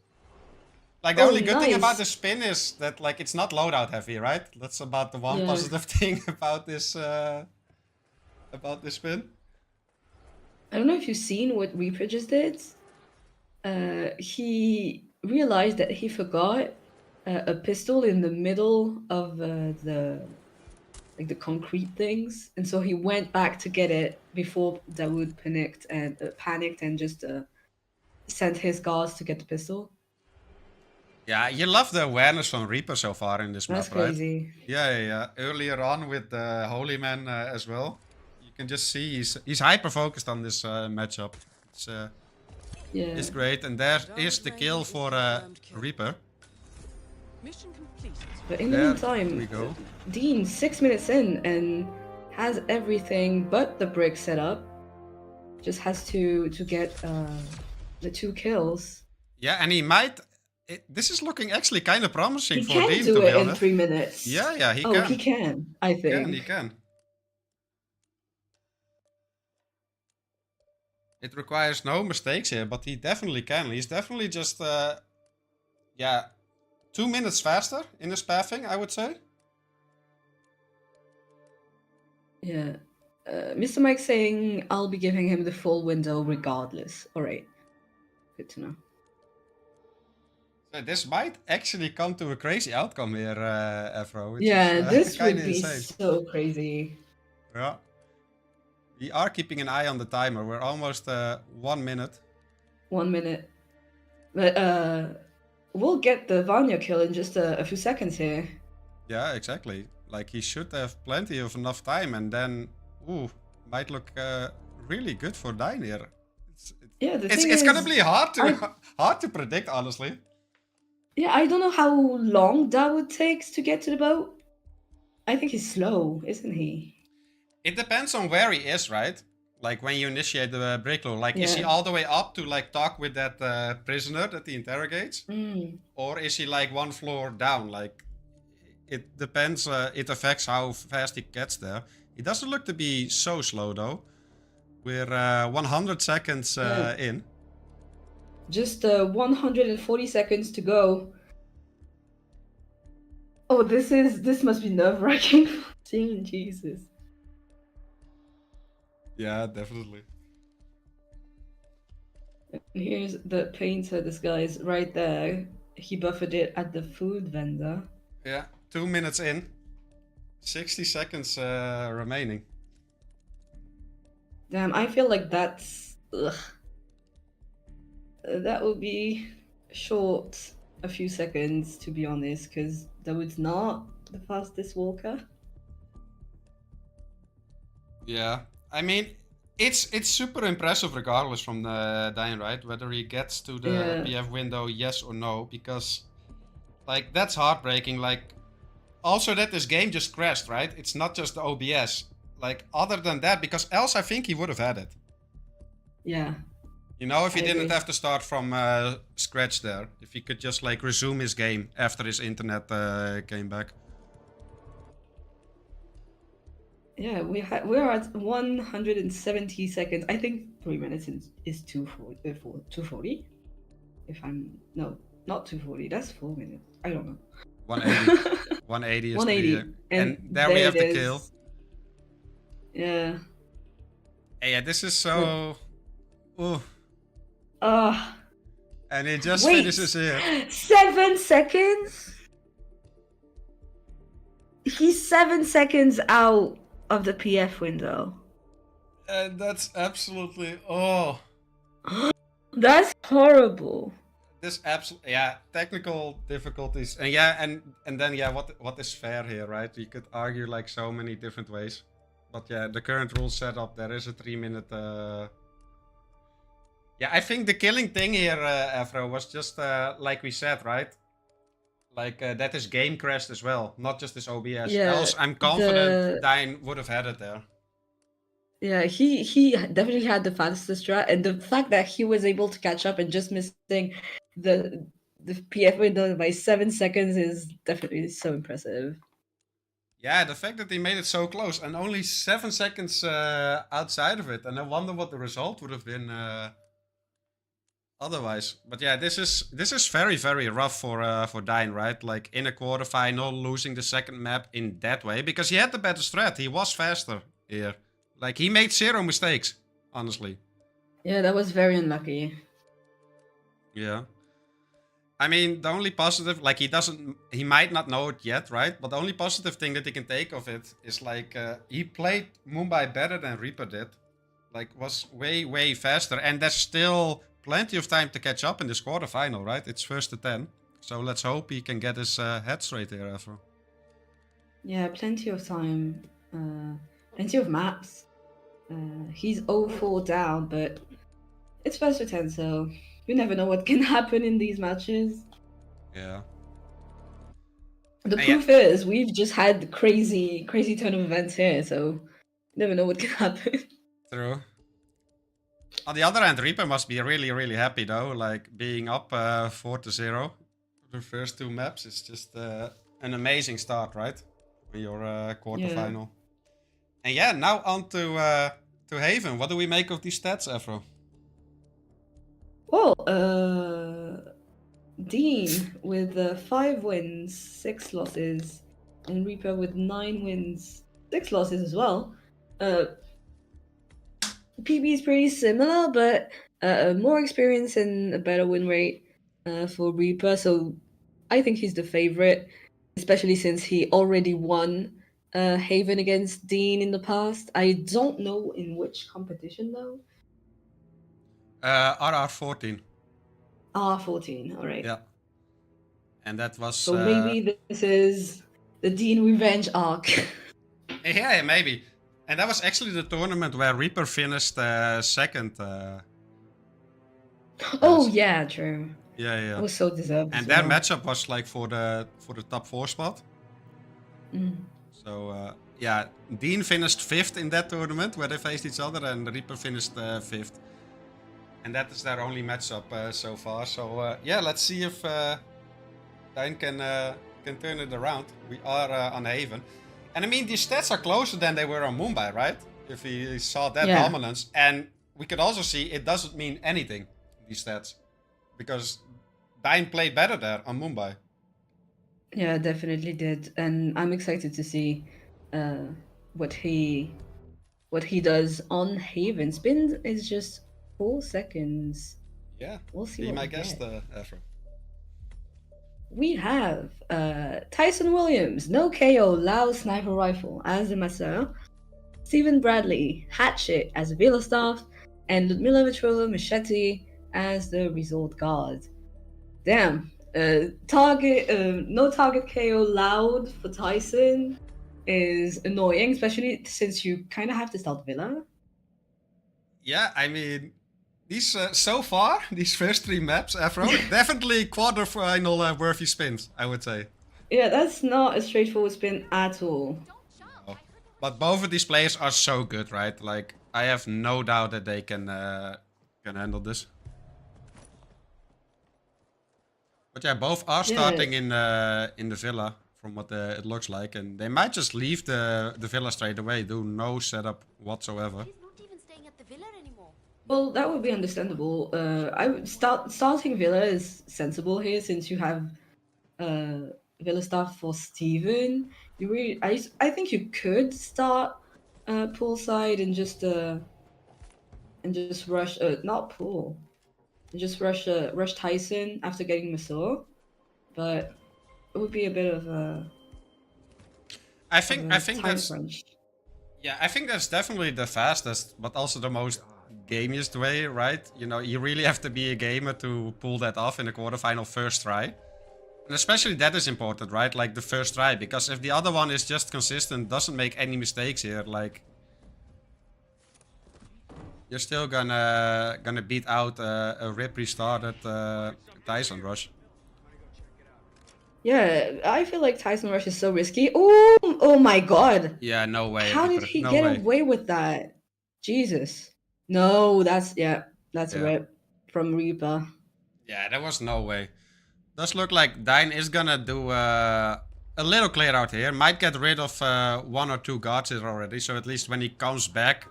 Like the Oh, only good thing about nice. the spin is that like it's not loadout heavy, right? That's about the one Yeah. positive thing about this spin. I don't know if you've seen what Reaper just did. He realized that he forgot a pistol in the middle of the concrete things, and so he went back to get it before Dawood panicked and just sent his guards to get the pistol. Yeah, you love the awareness from Reaper so far in this That's map, right? crazy. Yeah. Earlier on with the Holy Man as well, you can just see he's hyper focused on this matchup. It's great, and there is the kill for Reaper. Mission completed. But in the There meantime, we go. Dean 6 minutes in and has everything but the brick set up. Just has to get the 2 kills. Yeah, and he might. This is looking actually kind of promising He for can Dean, do to be it in honest. 3 minutes. Yeah, he Oh, can. he can, I think. He can. It requires no mistakes here, but he definitely can. He's definitely just, 2 minutes faster in his pathing, I would say. Yeah. Mr. Mike saying I'll be giving him the full window regardless. Alright. Good to know. So this might actually come to a crazy outcome here, Afro. Which Yeah, is, this kinda would be insane. so crazy. Yeah. We are keeping an eye on the timer. We're almost 1 minute. 1 minute. But we'll get the Vanya kill in just a few seconds here. Yeah, exactly. Like he should have plenty of enough time, and then, might look really good for Dine here. It's gonna be hard to predict, honestly. Yeah, I don't know how long that would take to get to the boat. I think he's slow, isn't he? It depends on where he is, right? Like when you initiate the break law, like is he Yeah. all the way up to like talk with that prisoner that he interrogates, Mm. or is he like one floor down? Like it depends. It affects how fast he gets there. He doesn't look to be so slow though. We're 100 seconds in. Just 140 seconds to go. Oh, this must be nerve-wracking. Jesus. Yeah, definitely. And here's the painter disguise right there. He buffered it at the food vendor. Yeah, 2 minutes in. 60 seconds remaining. Damn, I feel like that's... Ugh. That would be short a few seconds, to be honest, because Dawood's not the fastest walker. Yeah, I mean, it's super impressive regardless from the Dine, right? Whether he gets to the Yeah. PF window, yes or no, because like that's heartbreaking. Like also that this game just crashed, right? It's not just the OBS. Like other than that, because else I think he would have had it. Yeah. You know, if he I didn't agree. have to start from scratch there, if he could just like resume his game after his internet came back. Yeah, we're at 170 seconds. I think 3 minutes is 240. If I'm no, not 240. That's 4 minutes. I don't know. 180. 180 is 180, the and there we there have it the kill. is. Yeah. Hey, yeah, this is so. Ooh. And it just Wait. finishes here. 7 seconds. He's 7 seconds out of the PF window. And that's absolutely That's horrible. this absolutely technical difficulties and then what is fair here, right? You could argue like so many different ways, but yeah, the current rule setup, there is a 3-minute. Yeah, I think the killing thing here, Afro, was just like we said, right? Like that his game crashed as well, not just his OBS. Yeah, Else, I'm confident Dine would have had it there. Yeah, he definitely had the fastest strat, and the fact that he was able to catch up and just missing the PF window by 7 seconds is definitely so impressive. Yeah, the fact that he made it so close and only 7 seconds outside of it, and I wonder what the result would have been otherwise. But yeah, this is very, very rough for Dine, right? Like in a quarterfinal, losing the second map in that way, because he had the better strat. He was faster here. Like he made 0 mistakes, honestly. Yeah, that was very unlucky. Yeah. I mean, the only positive, like he might not know it yet, right? But the only positive thing that he can take of it is like he played Mumbai better than Reaper did. Like was way, way faster. And there's still plenty of time to catch up in this quarterfinal, right? It's first to 10. So let's hope he can get his head straight here, Afro. Yeah, plenty of time. Plenty of maps. He's 0-4 down, but it's first to 10, so you never know what can happen in these matches. Yeah. The proof is we've just had crazy turn of events here, so you never know what can happen. True. On the other hand, Reaper must be really, really happy though, like being up 4-0. The first 2 maps is just an amazing start, right? For your quarterfinal. And yeah, now on to Haven. What do we make of these stats, Afro? Well, Dean with 5 wins, 6 losses, and Reaper with 9 wins, 6 losses as well. PB is pretty similar, but more experience and a better win rate for Reaper. So I think he's the favorite, especially since he already won Haven against Dean in the past. I don't know in which competition though. RR14. R14, all right. Yeah. And that was... So maybe this is the Dean revenge arc. Yeah, maybe. And that was actually the tournament where Reaper finished second. Oh yeah, true. Yeah. It was so deserved. And their matchup was like for the top 4 spot. Mm. So yeah, Dean finished 5th in that tournament where they faced each other, and Reaper finished 5th. And that is their only matchup so far. So yeah, let's see if Dine can turn it around. We are on Haven. And I mean, these stats are closer than they were on Mumbai, right? If he saw that dominance. And we could also see it doesn't mean anything, these stats. Because Dine played better there on Mumbai. Yeah, definitely did. And I'm excited to see what he does on Haven. Spin is just 4 seconds. Yeah, we'll see. Be what my guest, Afro. We have Tyson Williams, no KO, Lao Sniper Rifle as the Master, Stephen Bradley, Hatchet as the Vela Staff, and Ludmila Vitrola Machete as the Resort Guard. Damn, no target KO loud for Tyson. is annoying, especially since you kind of have to start Villa. Yeah, I mean, these so far, these first 3 maps, Afro, definitely quarterfinal worthy spins, I would say. Yeah, that's not a straightforward spin at all. No. But both of these players are so good, right? Like, I have no doubt that they can handle this. But yeah, both are starting in the villa, from what it looks like, and they might just leave the villa straight away, do no setup whatsoever. He's not even staying at the villa anymore. Well, that would be understandable. I would starting Villa is sensible here since you have Villa stuff for Steven. You really, I think you could start poolside and just rush not pool, and just rush Tyson after getting Masur, but it would be a bit of a I think time that's crunch. yeah, I think that's definitely the fastest, but also the most gamiest way, right? You know, you really have to be a gamer to pull that off in the quarterfinal first try. And especially that is important, right? Like the first try, because if the other one is just consistent, doesn't make any mistakes here, like you're still gonna beat out a rip restarted Tyson rush. Yeah, I feel like Tyson Rush is so risky. Oh my god. Yeah, no way. How did Reaper, he no get way. away with that? Jesus. No, that's a rip from Reaper. Yeah, there was no way. Does look like Dine is gonna do a little clear out here. Might get rid of 1 or 2 guards here already, so at least when he comes back,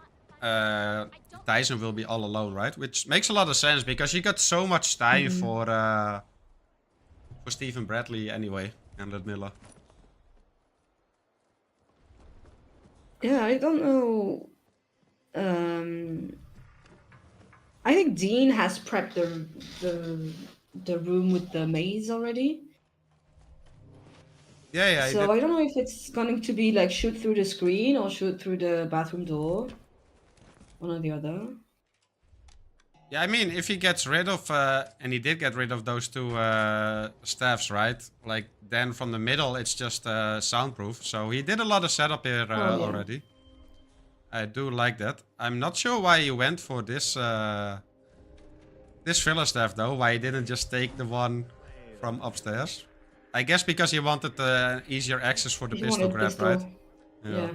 Tyson will be all alone, right? Which makes a lot of sense because he got so much time for Stephen Bradley anyway and Ludmilla. Yeah, I don't know. I think Dean has prepped the room with the maze already. Yeah. So I don't know if it's going to be like shoot through the screen or shoot through the bathroom door. One or the other. Yeah, I mean, if he gets rid of, and he did get rid of those 2 staffs, right? Like, then from the middle, it's just soundproof. So he did a lot of setup here already. I do like that. I'm not sure why he went for this this filler staff, though. Why he didn't just take the one from upstairs. I guess because he wanted easier access for the pistol grab, right? Yeah.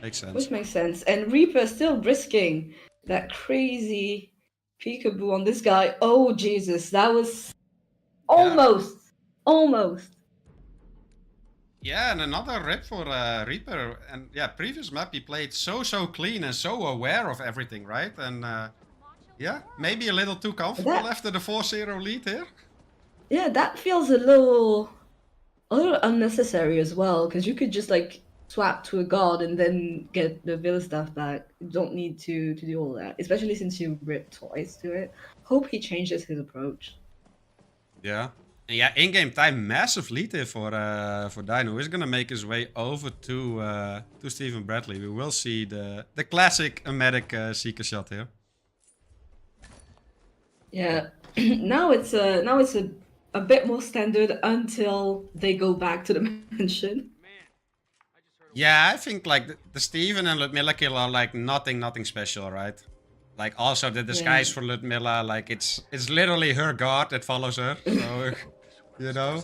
Makes sense. Which makes sense. And Reaper still risking that crazy peekaboo on this guy. Oh, Jesus. That was almost. Yeah, and another rip for Reaper. And yeah, previous map he played so clean and so aware of everything, right? And yeah, maybe a little too comfortable after the 4-0 lead here. Yeah, that feels a little unnecessary as well, because you could just like swap to a god and then get the Villa stuff back. You don't need to do all that, especially since you ripped twice to it. Hope he changes his approach. Yeah. And yeah, in-game time, massive lead here for Dino. He's gonna make his way over to Stephen Bradley. We will see the classic medic seeker shot here. Yeah, now it's a bit more standard until they go back to the mansion. Yeah, I think like the Steven and Ludmilla kill are like nothing special, right? Like also the disguise for Ludmilla, like it's literally her guard that follows her. So you know,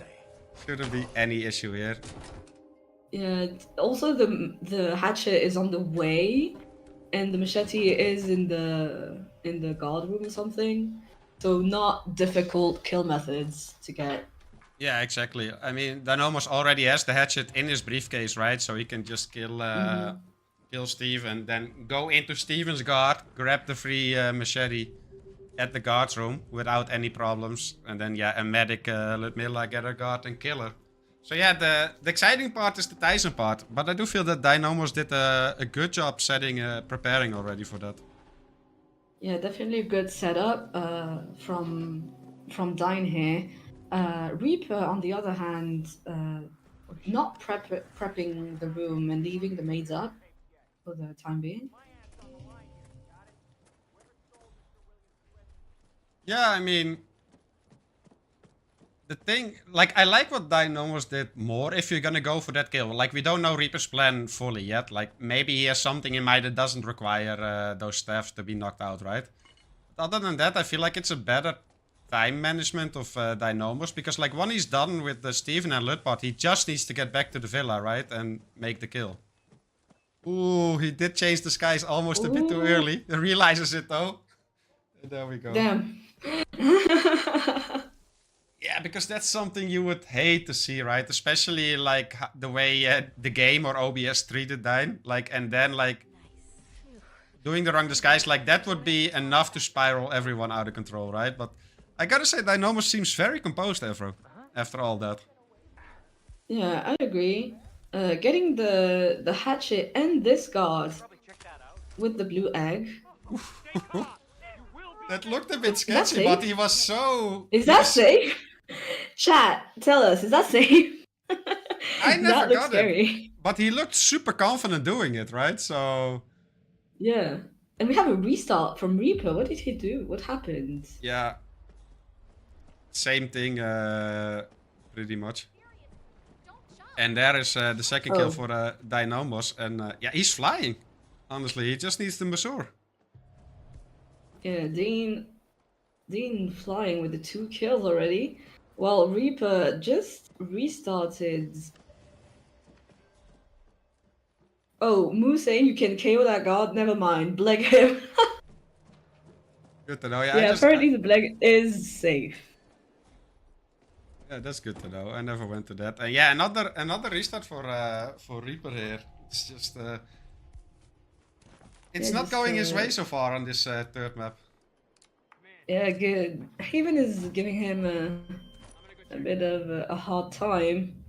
shouldn't be any issue here. Yeah. Also, the hatchet is on the way, and the machete is in the guard room or something. So not difficult kill methods to get. Yeah, exactly. I mean, Dynamos already has the hatchet in his briefcase, right? So he can just kill Steve and then go into Steven's guard, grab the free machete at the guard's room without any problems. And then, yeah, a medic Ludmilla get her guard and kill her. So yeah, the exciting part is the Tyson part. But I do feel that Dynamos did a good job preparing already for that. Yeah, definitely a good setup from Dine here. Reaper, on the other hand, not prepping the room and leaving the maids up for the time being. Yeah, I mean, the thing, like, I like what Dynomos did more if you're gonna go for that kill. Like, we don't know Reaper's plan fully yet. Like, maybe he has something in mind that doesn't require those staffs to be knocked out, right? But other than that, I feel like it's a better time management of Dynomos. Because, like, when he's done with the Steven and Ludbot, he just needs to get back to the villa, right? And make the kill. Ooh, he did change the skies almost a bit too early. He realizes it, though. And there we go. Damn. Yeah, because that's something you would hate to see, right? Especially like the way the game or OBS treated Dyn, like, and then like doing the wrong disguise, like that would be enough to spiral everyone out of control, right? But I gotta say, Dynomos seems very composed, Evro, after all that. Yeah, I agree. Getting the hatchet and this guard with the blue egg. That looked a bit Is that sketchy, but safe? he was so... Is that safe? Chat, tell us, is that safe? I never that looks got scary. it. But he looked super confident doing it, right? So... Yeah. And we have a restart from Reaper. What did he do? What happened? Yeah. Same thing, pretty much. And there is the second kill for Dynomos. And yeah, he's flying. Honestly, he just needs the Mazur. Yeah, Dean flying with the 2 kills already. While Reaper just restarted. Oh, Moo saying you can KO that guard? Never mind. Bleg him. Good to know. Yeah, Yeah, apparently the Bleg is safe. Yeah, that's good to know. I never went to that. And yeah, another restart for Reaper here. It's just it's not going his way so far on this third map. Yeah, good. Haven is giving him a bit of a hard time.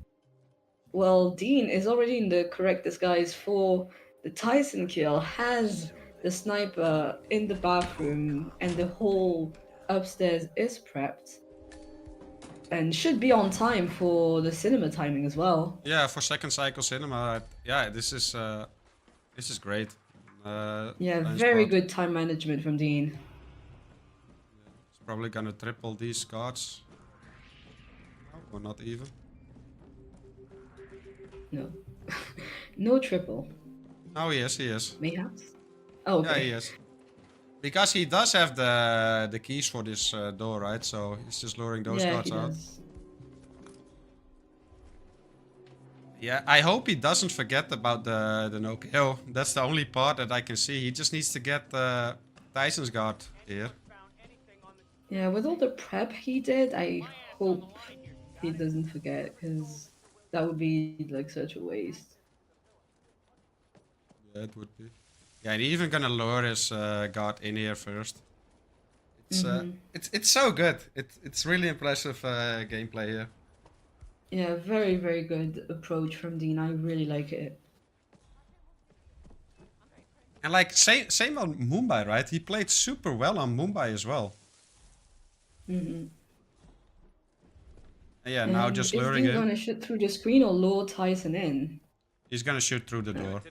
Well, Dean is already in the correct disguise for the Tyson kill, has the sniper in the bathroom, and the whole upstairs is prepped. And should be on time for the cinema timing as well. Yeah, for second cycle cinema. Yeah, this is great. Yeah, nice very spot. good time management from Dean. He's probably gonna triple these cards. Or not even. No. No triple. Oh, he is. Mayhaps? Oh, okay. Yeah, he is. Because he does have the keys for this door, right? So he's just luring those cards out. Does. Yeah, I hope he doesn't forget about the no kill. That's the only part that I can see. He just needs to get Tyson's guard here. Yeah, with all the prep he did, I hope he doesn't forget, because that would be like such a waste. Yeah, it would be. Yeah, and even gonna lure his guard in here first. It's it's so good. It's really impressive gameplay here. Yeah, very, very good approach from Dean. I really like it. And like same on Mumbai, right? He played super well on Mumbai as well. And yeah, now just luring Is Dean him. gonna shoot through the screen or lure Tyson in? He's gonna shoot through the door.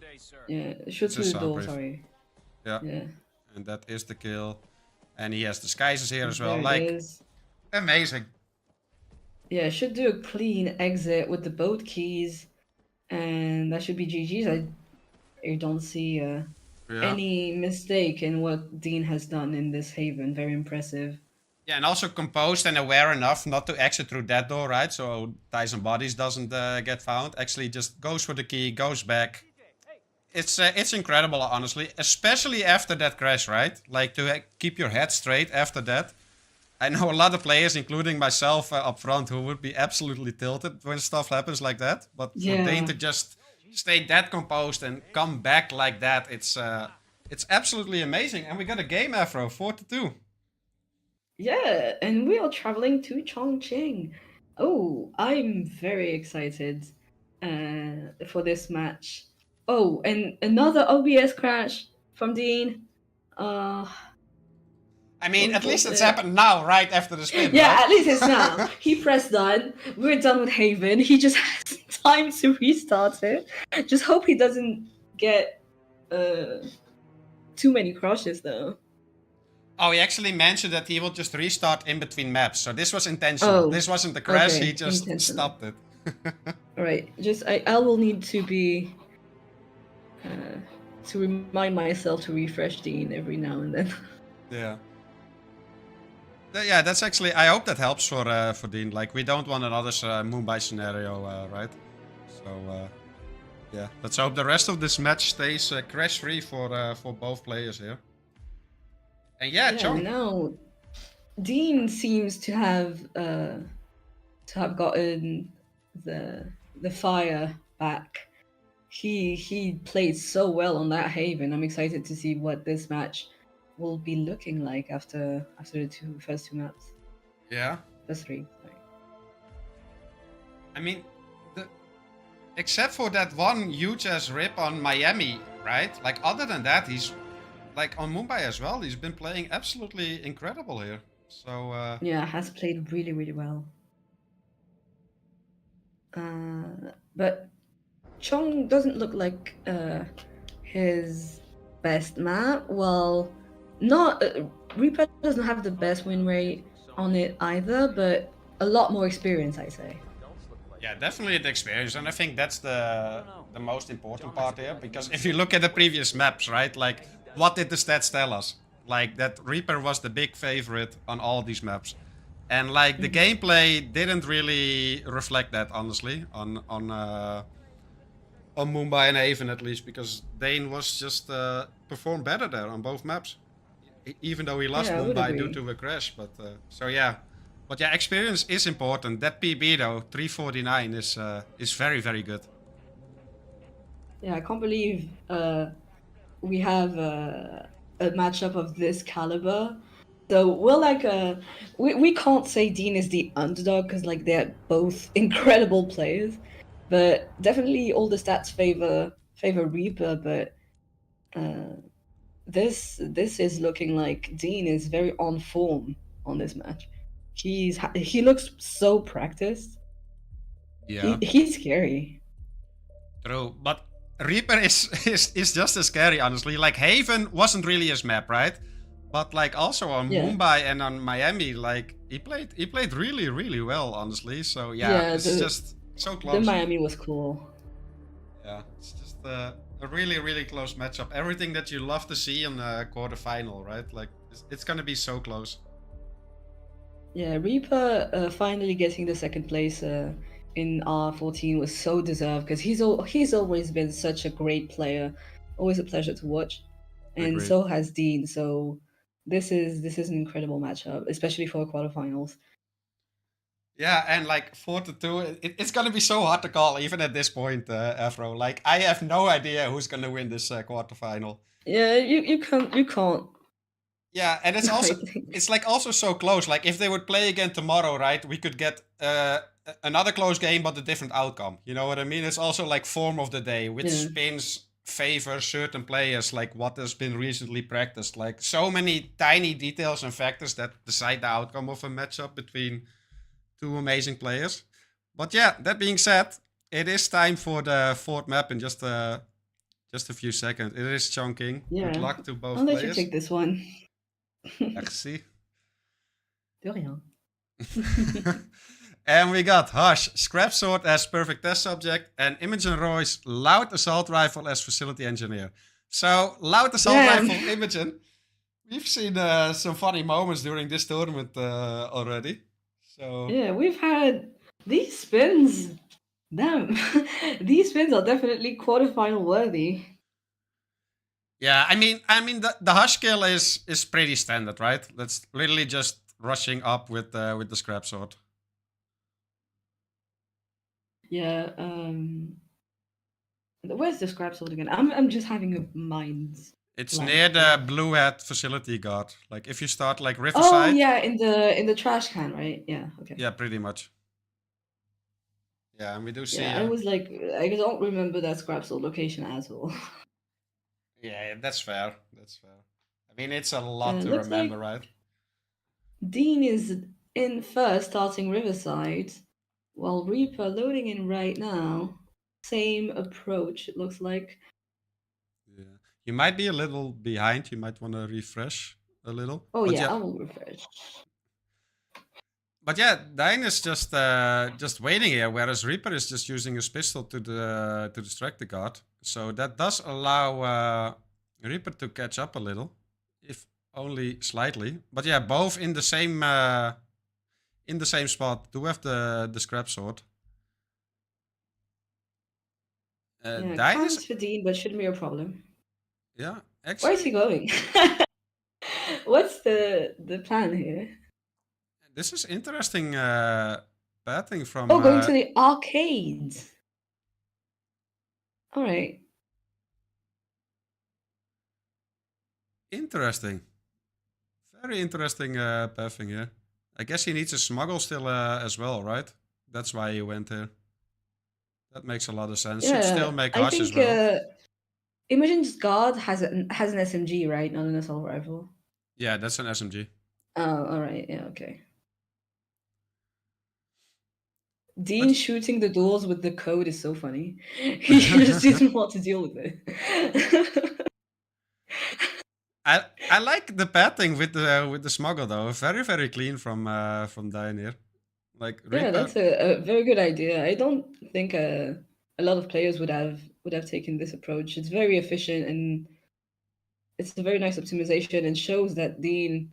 Yeah, shoot It's a through the door, soundproof. sorry. Yeah. Yeah. And that is the kill. And he has disguises here as well. There it Like, is. amazing. Yeah, should do a clean exit with the both keys, and that should be GG's. I don't see any mistake in what Dean has done in this Haven. Very impressive. Yeah, and also composed and aware enough not to exit through that door, right? So Tyson Bodies doesn't get found. Actually just goes for the key, goes back. It's incredible, honestly. Especially after that crash, right? Like, to keep your head straight after that. I know a lot of players, including myself up front, who would be absolutely tilted when stuff happens like that. But for Dane to just stay that composed and come back like that, it's absolutely amazing. And we got a game, Afro, 4-2. Yeah, and we are traveling to Chongqing. Oh, I'm very excited for this match. Oh, and another OBS crash from Dean. I mean, at least it's happened now, right after the spin. Yeah, right? at least it's now. He pressed done. We're done with Haven. He just has time to restart it. Just hope he doesn't get too many crashes, though. Oh, he actually mentioned that he will just restart in between maps. So this was intentional. Oh, This wasn't the crash. okay, He just intentional. stopped it. All right, just I will need to be to remind myself to refresh Dean every now and then. Yeah. Yeah, that's actually. I hope that helps for Dean. Like, we don't want another Mumbai scenario, right? So, yeah. Let's hope the rest of this match stays crash-free for both players here. And yeah, Chong. Now Dean seems to have gotten the fire back. He played so well on that Haven. I'm excited to see what this match will be looking like after the first two maps. Yeah. First three. Sorry. I mean, except for that one huge ass rip on Miami, right? Like, other than that, he's like on Mumbai as well. He's been playing absolutely incredible here. So yeah, has played really, really well. But Chong doesn't look like his best map. Well, not Reaper doesn't have the best win rate on it either, but a lot more experience, I say. yeah, definitely the experience, and I think that's the most important part here. Because if you look at the previous maps, right, like what did the stats tell us? Like that Reaper was the big favorite on all these maps, and like the gameplay didn't really reflect that, honestly, on Mumbai and Haven at least, because Dane was just performed better there on both maps, even though he lost Yeah, I would Mumbai due agree. to a crash. But so yeah, but yeah, experience is important. That PB though, 349 is very, very good. Yeah, I can't believe we have a matchup of this caliber. So we're like we can't say Dean is the underdog because like they're both incredible players, but definitely all the stats favor Reaper. But this is looking like Dean is very on form on this match. He looks so practiced. Yeah, He's scary. true. But Reaper is just as scary, honestly. Like Haven wasn't really his map, right? But like also on Yeah. Mumbai and on Miami, like he played really, really well, honestly. So yeah, Yeah, it's just so The close. Miami was cool. Yeah, it's just a really, really close matchup. Everything that you love to see in the quarterfinal, right? Like, it's gonna be so close. Yeah, Reaper finally getting the second place in R14 was so deserved because he's always been such a great player, always a pleasure to watch, and Agreed. so has Dean. So this is an incredible matchup, especially for quarterfinals. Yeah, and like 4-2, it's gonna be so hard to call even at this point, Afro. Like, I have no idea who's gonna win this quarterfinal. Yeah, you can't. Yeah, and it's also I think. it's like also so close. Like if they would play again tomorrow, right? We could get another close game, but a different outcome. You know what I mean? It's also like form of the day, which Yeah. spins favor certain players, like what has been recently practiced. Like so many tiny details and factors that decide the outcome of a matchup between two amazing players. But yeah, that being said, it is time for the fourth map in just a few seconds. It is chunking. Yeah. Good luck to both I'll let you players. take this one. Merci. De rien. And we got Hush, Scrap Sword as perfect test subject, and Imogen Roy's Loud Assault Rifle as facility engineer. So, Loud Assault Damn. Rifle, Imogen. We've seen some funny moments during this tournament already. So Yeah, we've had these spins. Damn, these spins are definitely quarterfinal worthy. yeah, I mean the Hush kill is pretty standard, right? That's literally just rushing up with the Scrap Sword. Yeah. Where's the scrap sword again? I'm just having a mind. It's Blank. near the Blue Hat facility guard. Like if you start like Riverside. Oh yeah, in the trash can, right? Yeah. Okay. Yeah, pretty much. Yeah, and we do see. Yeah, I was like, I don't remember that scrap sword location at all. Yeah, that's fair. That's fair. I mean, it's a lot to looks remember, like- right? Dean is in first, starting Riverside, while Reaper loading in right now. Same approach, it looks like. Yeah. You might be a little behind. You might want to refresh a little. Oh But yeah, I will refresh. But yeah, Dine is just waiting here, whereas Reaper is just using his pistol to distract the guard. So that does allow Reaper to catch up a little, if only slightly. But yeah, both in the same spot. Do have the scrap sword. Yeah, Dine counts is for Dean, but shouldn't be a problem. yeah. Where is he Actually, going? What's the plan here? this is interesting. Batting from Oh, going to the arcade. All right. interesting. Very interesting pathing here. I guess he needs a smuggle still as well, right? That's why he went there. That makes a lot of sense. Should still make I Hush as think well. Imogen's guard has an SMG, right? Not an assault rifle. Yeah, that's an SMG. Oh, all right. Yeah, okay. Dean But shooting the doors with the code is so funny. He just didn't want to deal with it. I like the pathing with the smuggle though. Very very clean from Diane here. Like Yeah, Reaper. that's a very good idea. I don't think a lot of players would have taken this approach. It's very efficient and it's a very nice optimization and shows that Dean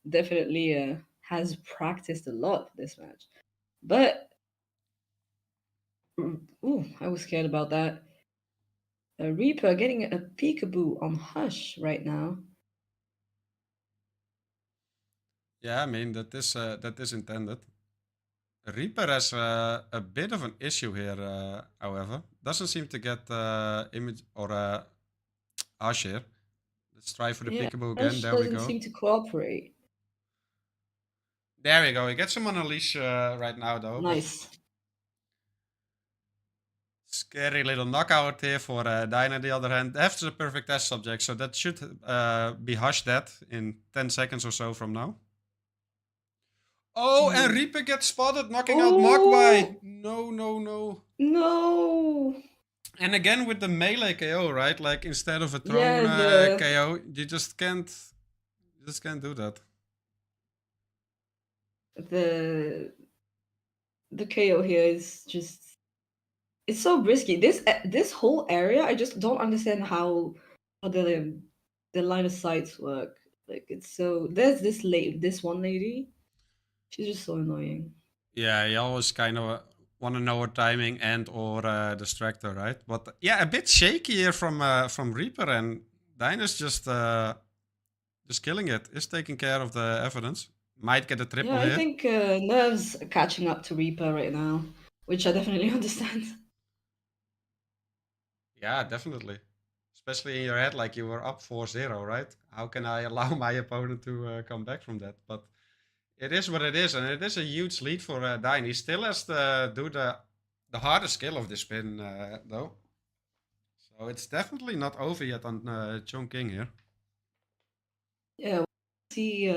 definitely has practiced a lot for this match. But ooh, I was scared about that. Reaper getting a peekaboo on Hush right now. Yeah, I mean that is intended. Reaper has a bit of an issue here, however. Doesn't seem to get image or Ash here. Let's try for the Yeah, peekaboo again. Hush There we doesn't go. seem to cooperate. There we go. He gets him on a leash right now, though. Nice. Scary little knockout here for Dine on the other hand. F is a perfect test subject, so that should be Hush dead in 10 seconds or so from now. Oh, and Reaper gets spotted, knocking out Mogwai. No, no, no. No. And again with the melee KO, right? Like instead of a thrown Yeah, KO, you just can't do that. The KO here is just it's so risky. This whole area, I just don't understand how the line of sights work. Like it's so there's this one lady. She's just so annoying. Yeah, you always kind of want to know her timing and or distractor, right? But yeah, a bit shaky here from Reaper, and Dyna's just killing it. Is taking care of the evidence. Might get a triple Yeah, here. I think Nerves are catching up to Reaper right now, which I definitely understand. Yeah, definitely. Especially in your head, like you were up 4-0, right? How can I allow my opponent to come back from that? But it is what it is, and it is a huge lead for Dine. He still has to do the hardest skill of the spin, though. So it's definitely not over yet on Chong King here. Yeah, see,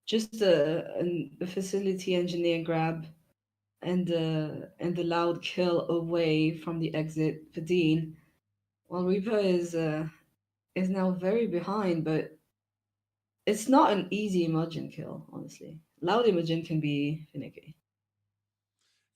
just a facility engineer grab and the loud kill away from the exit for Dean. While Reaper is now very behind, but it's not an easy Imogen kill, honestly. Loud Imogen can be finicky.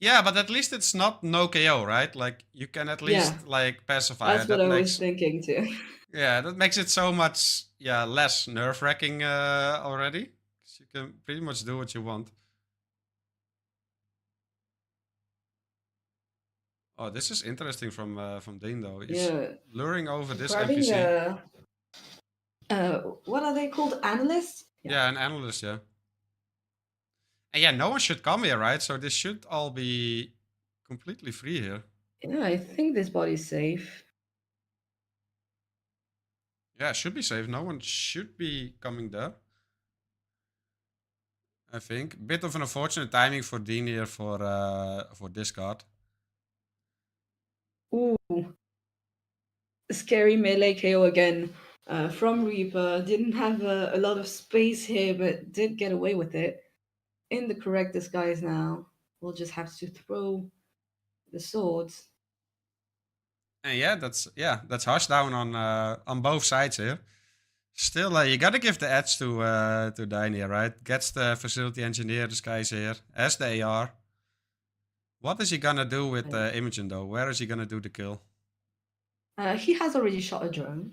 Yeah, but at least it's not no KO, right? Like you can at least like pacify That's it. what I was thinking too. Yeah, that makes it so much less nerve-wracking already. 'Cause you can pretty much do what you want. Oh, this is interesting from Dean though. He's luring over this Grabbing NPC. What are they called? Analysts? Yeah, an analyst, yeah. And yeah, no one should come here, right? So this should all be completely free here. Yeah, I think this body's safe. Yeah, it should be safe. No one should be coming there. I think. Bit of an unfortunate timing for Dean here for this card. Ooh. Scary melee KO again from Reaper. Didn't have a lot of space here, but did get away with it. In the correct disguise now. We'll just have to throw the swords. And yeah, that's Hush down on both sides here. Still, you gotta give the edge to Dine here, right? Gets the facility engineer, this guy's here, has the AR. What is he gonna do with Imogen though? Where is he gonna do the kill? He has already shot a drone.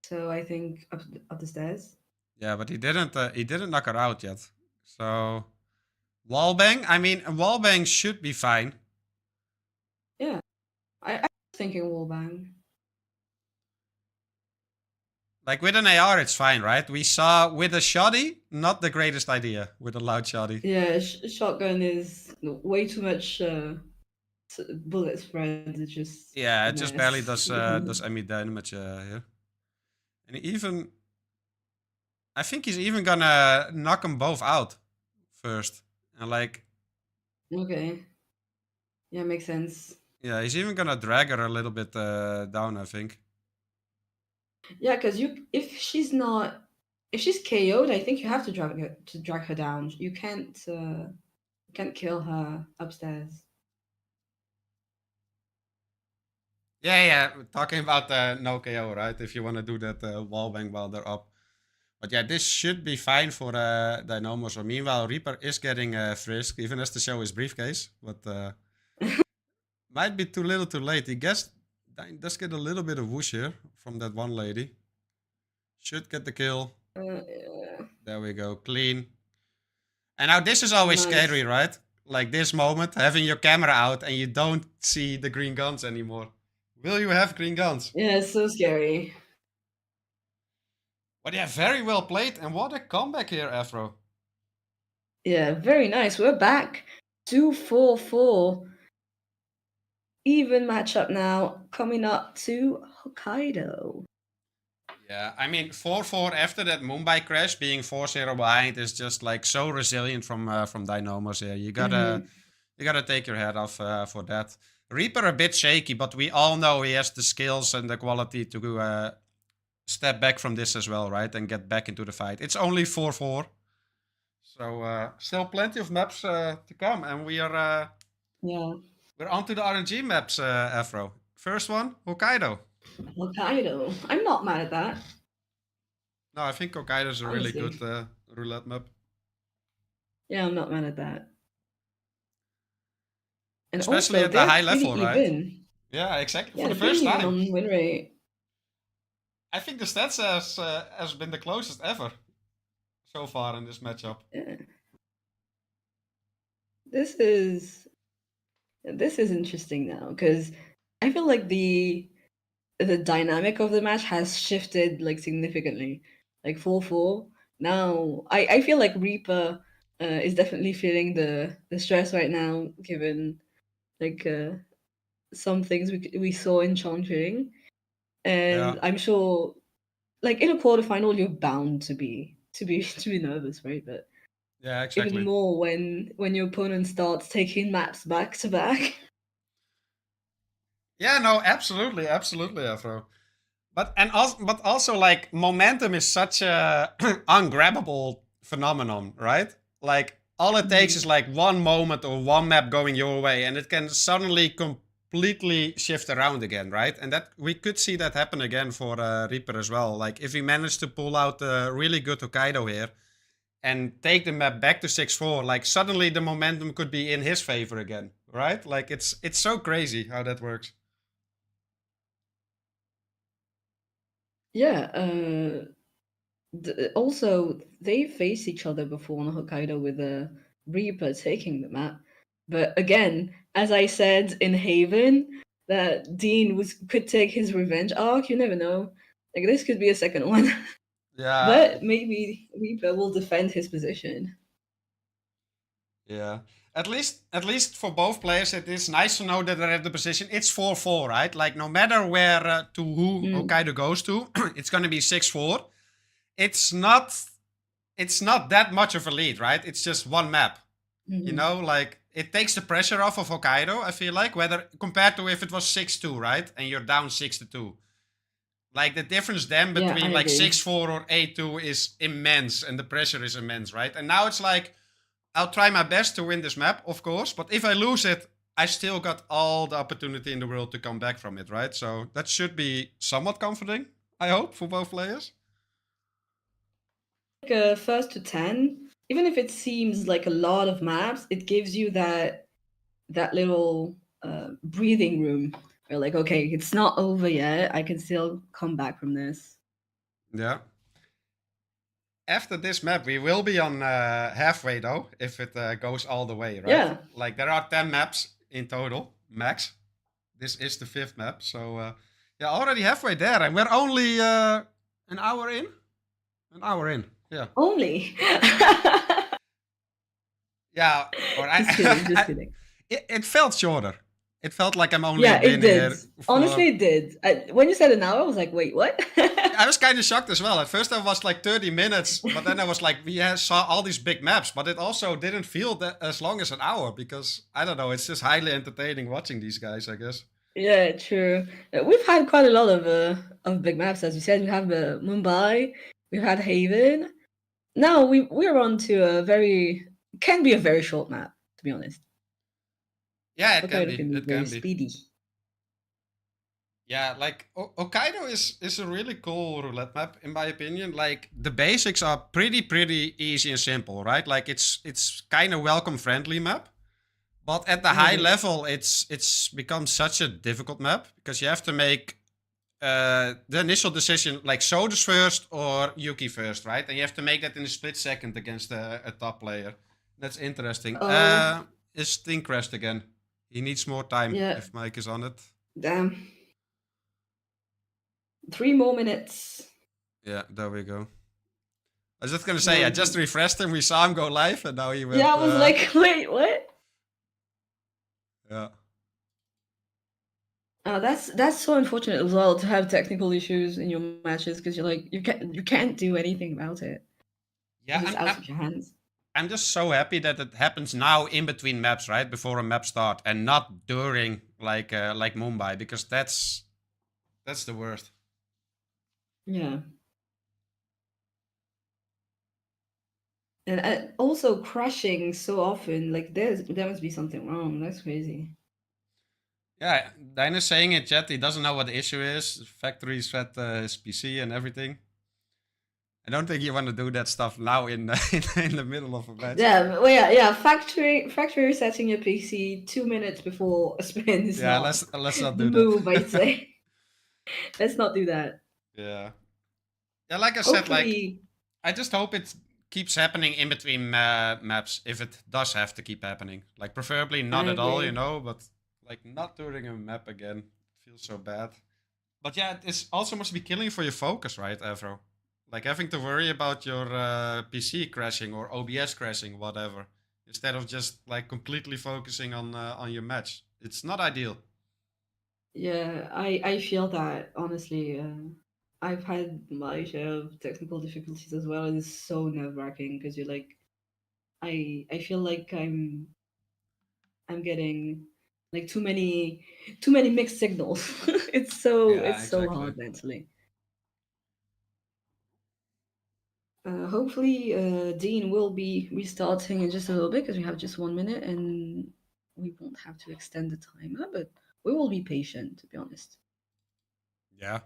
So I think up the stairs. Yeah, but he didn't knock her out yet. So wallbang. I mean, a wallbang should be fine. Yeah, I was thinking wallbang. Like with an AR, it's fine, right? We saw with a shoddy, not the greatest idea with a loud shoddy. Yeah, shotgun is way too much bullet spread. It's just Yeah, a it just mess. barely does any damage here. And even, I think he's even gonna knock them both out first, and like. Okay. Yeah, makes sense. Yeah, he's even gonna drag her a little bit down, I think. Yeah, because if she's KO'd, I think you have to drag her down. You can't kill her upstairs. Yeah. We're talking about no KO, right? If you want to do that wallbang while they're up. But yeah, this should be fine for Dynamo. So meanwhile, Reaper is getting frisk, even as to show his briefcase. But might be too little too late. He does get a little bit of whoosh here from that one lady. Should get the kill. Yeah. There we go, clean. And now this is always Nice. scary, right? Like this moment, having your camera out and you don't see the green guns anymore. Will you have green guns? Yeah, it's so scary. But yeah, very well played. And what a comeback here, Afro. Yeah, very nice. We're back. 2-4-4. Even matchup now, coming up to Hokkaido. Yeah, I mean, 4-4 after that Mumbai crash, being 4-0 behind is just like so resilient from Dynamos here. You gotta take your head off for that. Reaper a bit shaky, but we all know he has the skills and the quality to step back from this as well, right? And get back into the fight. It's only 4-4. So still plenty of maps to come. And we're on to the RNG maps, Afro. First one, Hokkaido. Hokkaido. I'm not mad at that. No, I think Hokkaido is a really Honestly. good roulette map. Yeah, I'm not mad at that. And Especially also, at the they're high pretty level, right? even. Yeah, exactly. Yeah, For the they're first pretty even time. on win rate. I think the stats has been the closest ever so far in this matchup. Yeah. This is interesting now because I feel like the dynamic of the match has shifted like significantly. Like 4-4. Now I feel like Reaper is definitely feeling the stress right now, given like some things we saw in Chongqing. And Yeah. I'm sure like in a quarterfinal you're bound to be nervous, right? But Yeah, exactly. even more when your opponent starts taking maps back to back. Yeah, no, absolutely, Afro. But also like momentum is such a ungrabbable phenomenon, right? Like all it takes is like one moment or one map going your way, and it can suddenly completely shift around again, right? And that we could see that happen again for Reaper as well. Like if he managed to pull out a really good Hokkaido here and take the map back to 6-4, like suddenly the momentum could be in his favor again, right? Like it's so crazy how that works. Yeah. Also, they faced each other before on Hokkaido with a Reaper taking the map. But again, as I said in Haven, that Dean could take his revenge arc. You never know. Like this could be a second one. Yeah. But maybe Reaper will defend his position. Yeah. At least for both players, it is nice to know that they're at the position. It's 4-4, right? Like no matter where to who Hokkaido goes to, it's gonna be 6-4. It's not that much of a lead, right? It's just one map. You know, like it takes the pressure off of Hokkaido, I feel like, whether compared to if it was 6-2, right? And you're down 6-2. Like the difference then between like 6-4 or 8-2 is immense, and the pressure is immense, right? And now it's like, I'll try my best to win this map, of course, but if I lose it, I still got all the opportunity in the world to come back from it, right? So that should be somewhat comforting, I hope, for both players. Like first to 10, even if it seems like a lot of maps, it gives you that little breathing room. Where like, okay, it's not over yet. I can still come back from this. Yeah. After this map, we will be on halfway though, if it goes all the way, right? Yeah. Like there are 10 maps in total, max. This is the 5th map, so yeah, already halfway there, and we're only an hour in. An hour in, yeah. Only. Yeah, or Just kidding, just kidding. It felt shorter. It felt like I'm only Yeah, been it did. here. Honestly, it did. When you said an hour, I was like, wait, what? I was kind of shocked as well. At first, I was like 30 minutes, but then I was like, we saw all these big maps, but it also didn't feel that as long as an hour because I don't know. It's just highly entertaining watching these guys, I guess. Yeah, true. We've had quite a lot of big maps, as you said. We have Mumbai, we've had Haven. Now we're on to can be a very short map, to be honest. Yeah, it Hokkaido can be. It very can be. speedy. Yeah, like Hokkaido is a really cool roulette map in my opinion. Like the basics are pretty easy and simple, right? Like it's kind of welcome friendly map. But at the high level, it's become such a difficult map because you have to make the initial decision, like Soda's first or Yuki first, right? And you have to make that in a split second against a top player. That's interesting. His thing crashed again. He needs more time if Mike is on it. Damn. 3 more minutes. Yeah, there we go. I was just gonna say, I just refreshed him. We saw him go live, and now he went. Yeah, I was like, wait, what? Yeah. That's so unfortunate as well to have technical issues in your matches because you're like you can't do anything about it. Yeah, it's out of your hands. I'm just so happy that it happens now in between maps, right before a map start, and not during like Mumbai, because that's the worst. Yeah. And also crashing so often, like there must be something wrong. That's crazy. Yeah, Dina's saying in chat he doesn't know what the issue is. Factories fed his PC and everything. I don't think you want to do that stuff now in the middle of a match. Yeah, well, yeah. Factory resetting your PC 2 minutes before a spin is let's not do move, that. I'd say. Let's not do that. Yeah. Yeah, like I said, like I just hope it keeps happening in between maps if it does have to keep happening. Like preferably not at all, you know, but like not during a map again. Feels so bad. But yeah, it also must be killing for your focus, right, Avro? Like having to worry about your PC crashing or OBS crashing, whatever, instead of just like completely focusing on your match. It's not ideal. Yeah, I feel that honestly. I've had my share of technical difficulties as well. It's so nerve-wracking because you're like, I feel like I'm getting like too many mixed signals. it's so hard mentally. Hopefully, Dean will be restarting in just a little bit because we have just 1 minute and we won't have to extend the timer, but we will be patient, to be honest. Yeah.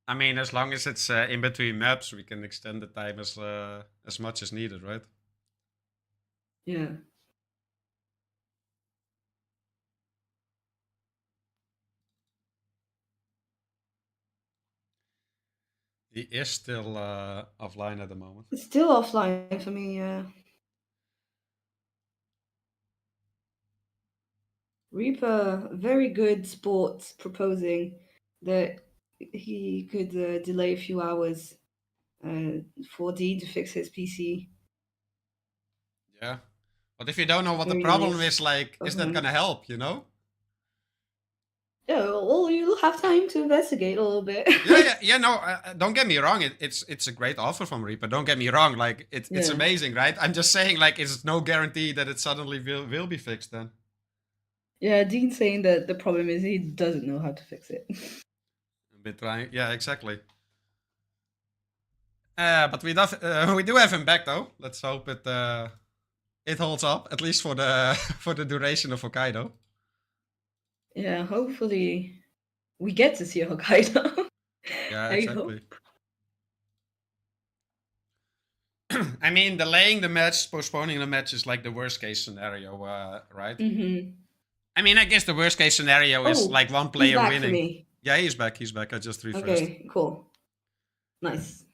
I mean, as long as it's in between maps, we can extend the time as much as needed, right? Yeah. He is still offline at the moment. It's still offline for me, yeah. Reaper, very good sports proposing that he could delay a few hours for Dean to fix his PC. Yeah. But if you don't know what the problem is, like, is that gonna help, you know? Yeah, well, you'll have time to investigate a little bit. No, don't get me wrong. It's a great offer from Reaper. Don't get me wrong. Like, it's amazing, right? I'm just saying, like, it's no guarantee that it suddenly will be fixed then. Yeah, Dean's saying that the problem is he doesn't know how to fix it. A bit trying. Yeah, exactly. But we do have him back though. Let's hope it holds up, at least for the for the duration of Hokkaido. Yeah, hopefully we get to see Hokkaido. Yeah, I exactly. hope. I mean, delaying the match, postponing the match is like the worst case scenario, right? I mean, I guess the worst case scenario is Oh, like one he's player back for winning. me. Yeah, he's back. He's back. I just refreshed. Okay, cool. Nice.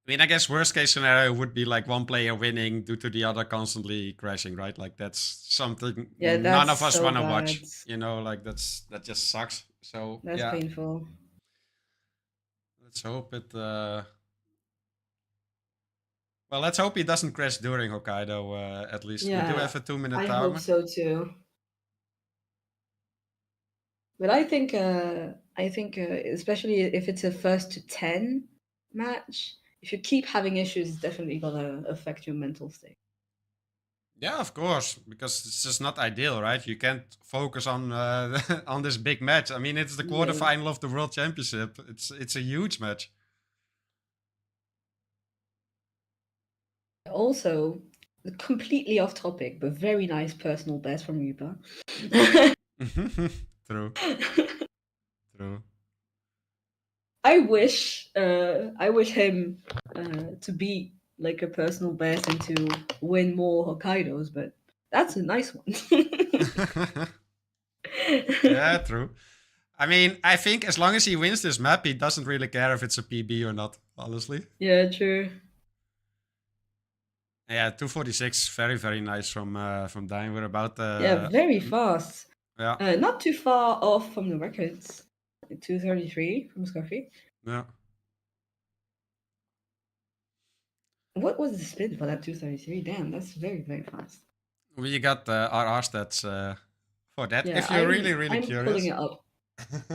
I mean, I guess worst case scenario would be like one player winning due to the other constantly crashing, right? Like that's something Yeah, none that's of us so want to bad. watch. You know, like that just sucks. So That's yeah, painful. let's hope it. Well, let's hope he doesn't crash during Hokkaido. At least we do Yeah, have a 2-minute I timer. hope so too. But I think especially if it's a first to 10 match, if you keep having issues, it's definitely gonna affect your mental state. Yeah, of course, because it's just not ideal, right? You can't focus on on this big match. I mean, it's the Yeah. quarterfinal of the World Championship. It's a huge match. Also, completely off topic, but very nice personal best from Reaper. True. True. I wish him to beat like a personal best and to win more Hokkaidos, but that's a nice one. Yeah, true. I mean, I think as long as he wins this map, he doesn't really care if it's a PB or not, honestly. Yeah, true. Yeah, 246, very, very nice from Dine. We're about Yeah, very fast. Yeah. Not too far off from the records. 233 from Scuffy. Yeah. What was the spin for that 233? Damn, that's very, very fast. We got RR stats for that. Yeah, if you're really, really I'm curious. pulling it up.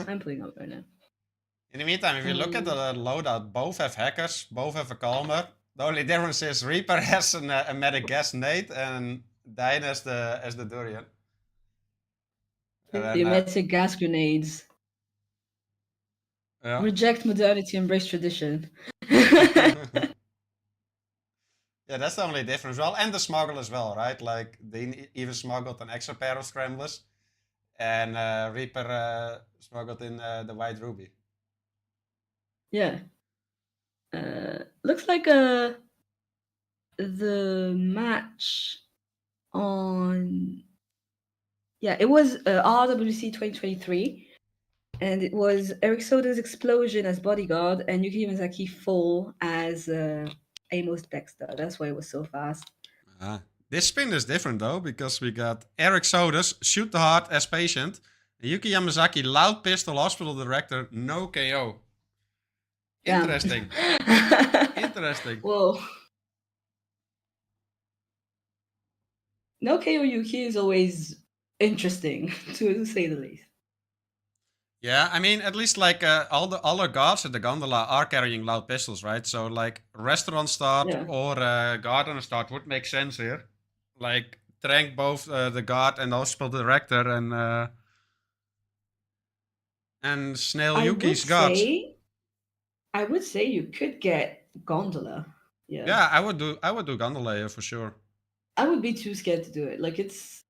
I'm pulling it up right now. In the meantime, if you look at the loadout, both have hackers, both have a calmer. The only difference is Reaper has a medic gas nade and Dine has the Durian. The emetic gas grenades. Yeah. Reject modernity, embrace tradition. Yeah, that's the only difference. Well, and the smuggle as well, right? Like they even smuggled an extra pair of scramblers, and Reaper smuggled in the white ruby. Yeah. Looks like the match on it was RRWC2023, and it was Eric Soda's explosion as bodyguard and Yuki Yamazaki fall as Amos Dexter. That's why it was so fast. This spin is different though, because we got Eric Sodas, shoot the heart as patient, Yuki Yamazaki, loud pistol, hospital director, no KO. Damn. Interesting. Interesting. Whoa. No KO Yuki is always interesting, to say the least. Yeah, I mean, at least like all the other guards at the gondola are carrying loud pistols, right? So like restaurant start or garden start would make sense here. Like trank both the guard and the hospital director and snail Yuki's guards. I would say you could get gondola. Yeah. Yeah, I would do gondola here for sure. I would be too scared to do it. Like it's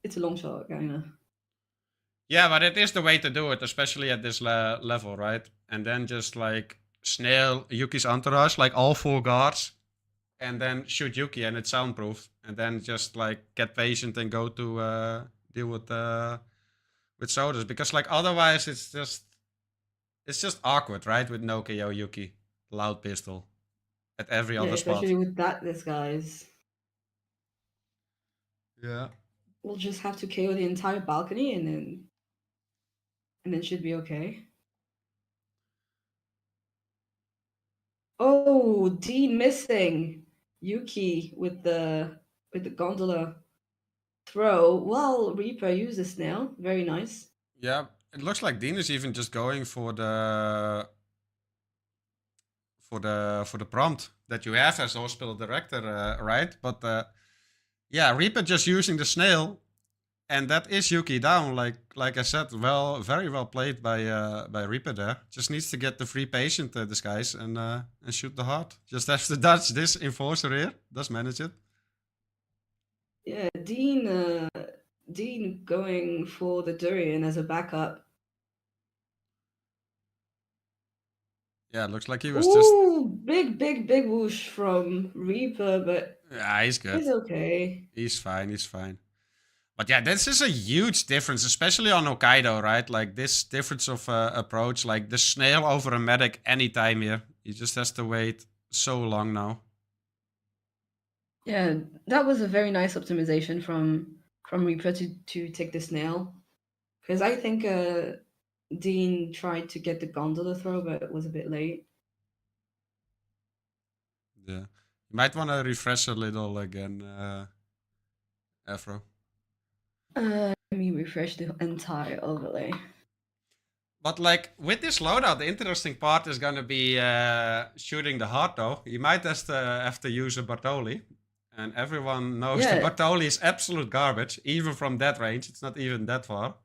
a long shot, kinda. Yeah, but it is the way to do it, especially at this level, right? And then just like snail Yuki's entourage, like all 4 guards, and then shoot Yuki, and it's soundproof. And then just like get patient and go to deal with Sodas, because like otherwise it's just awkward, right? With no KO Yuki, loud pistol at every other spot. Especially with that disguise. Yeah. We'll just have to KO the entire balcony and then it should be okay. Oh, Dean missing Yuki with the gondola throw. Well, Reaper used the snail. Very nice. Yeah, it looks like Dean is even just going for the prompt that you have as hospital director, right? But yeah, Reaper just using the snail, and that is Yuki down. Like I said, very well played by Reaper there. Just needs to get the free patient disguise and shoot the heart. Just has to dodge this enforcer here. Does manage it. Yeah, Dean Dean going for the Durian as a backup. Yeah, it looks like he was just... Ooh, big whoosh from Reaper, but Yeah, he's good. he's okay. He's fine. But yeah, this is a huge difference, especially on Hokkaido, right? Like this difference of approach, like the snail over a medic anytime here. He just has to wait so long now. Yeah, that was a very nice optimization from Reaper to take the snail. Because I think Dean tried to get the gondola throw, but it was a bit late. Yeah. You might want to refresh a little again, Afro. Let me refresh the entire overlay. But like with this loadout, the interesting part is gonna be shooting the heart though. You might have to use a Bartoli. And everyone knows the Bartoli is absolute garbage, even from that range. It's not even that far.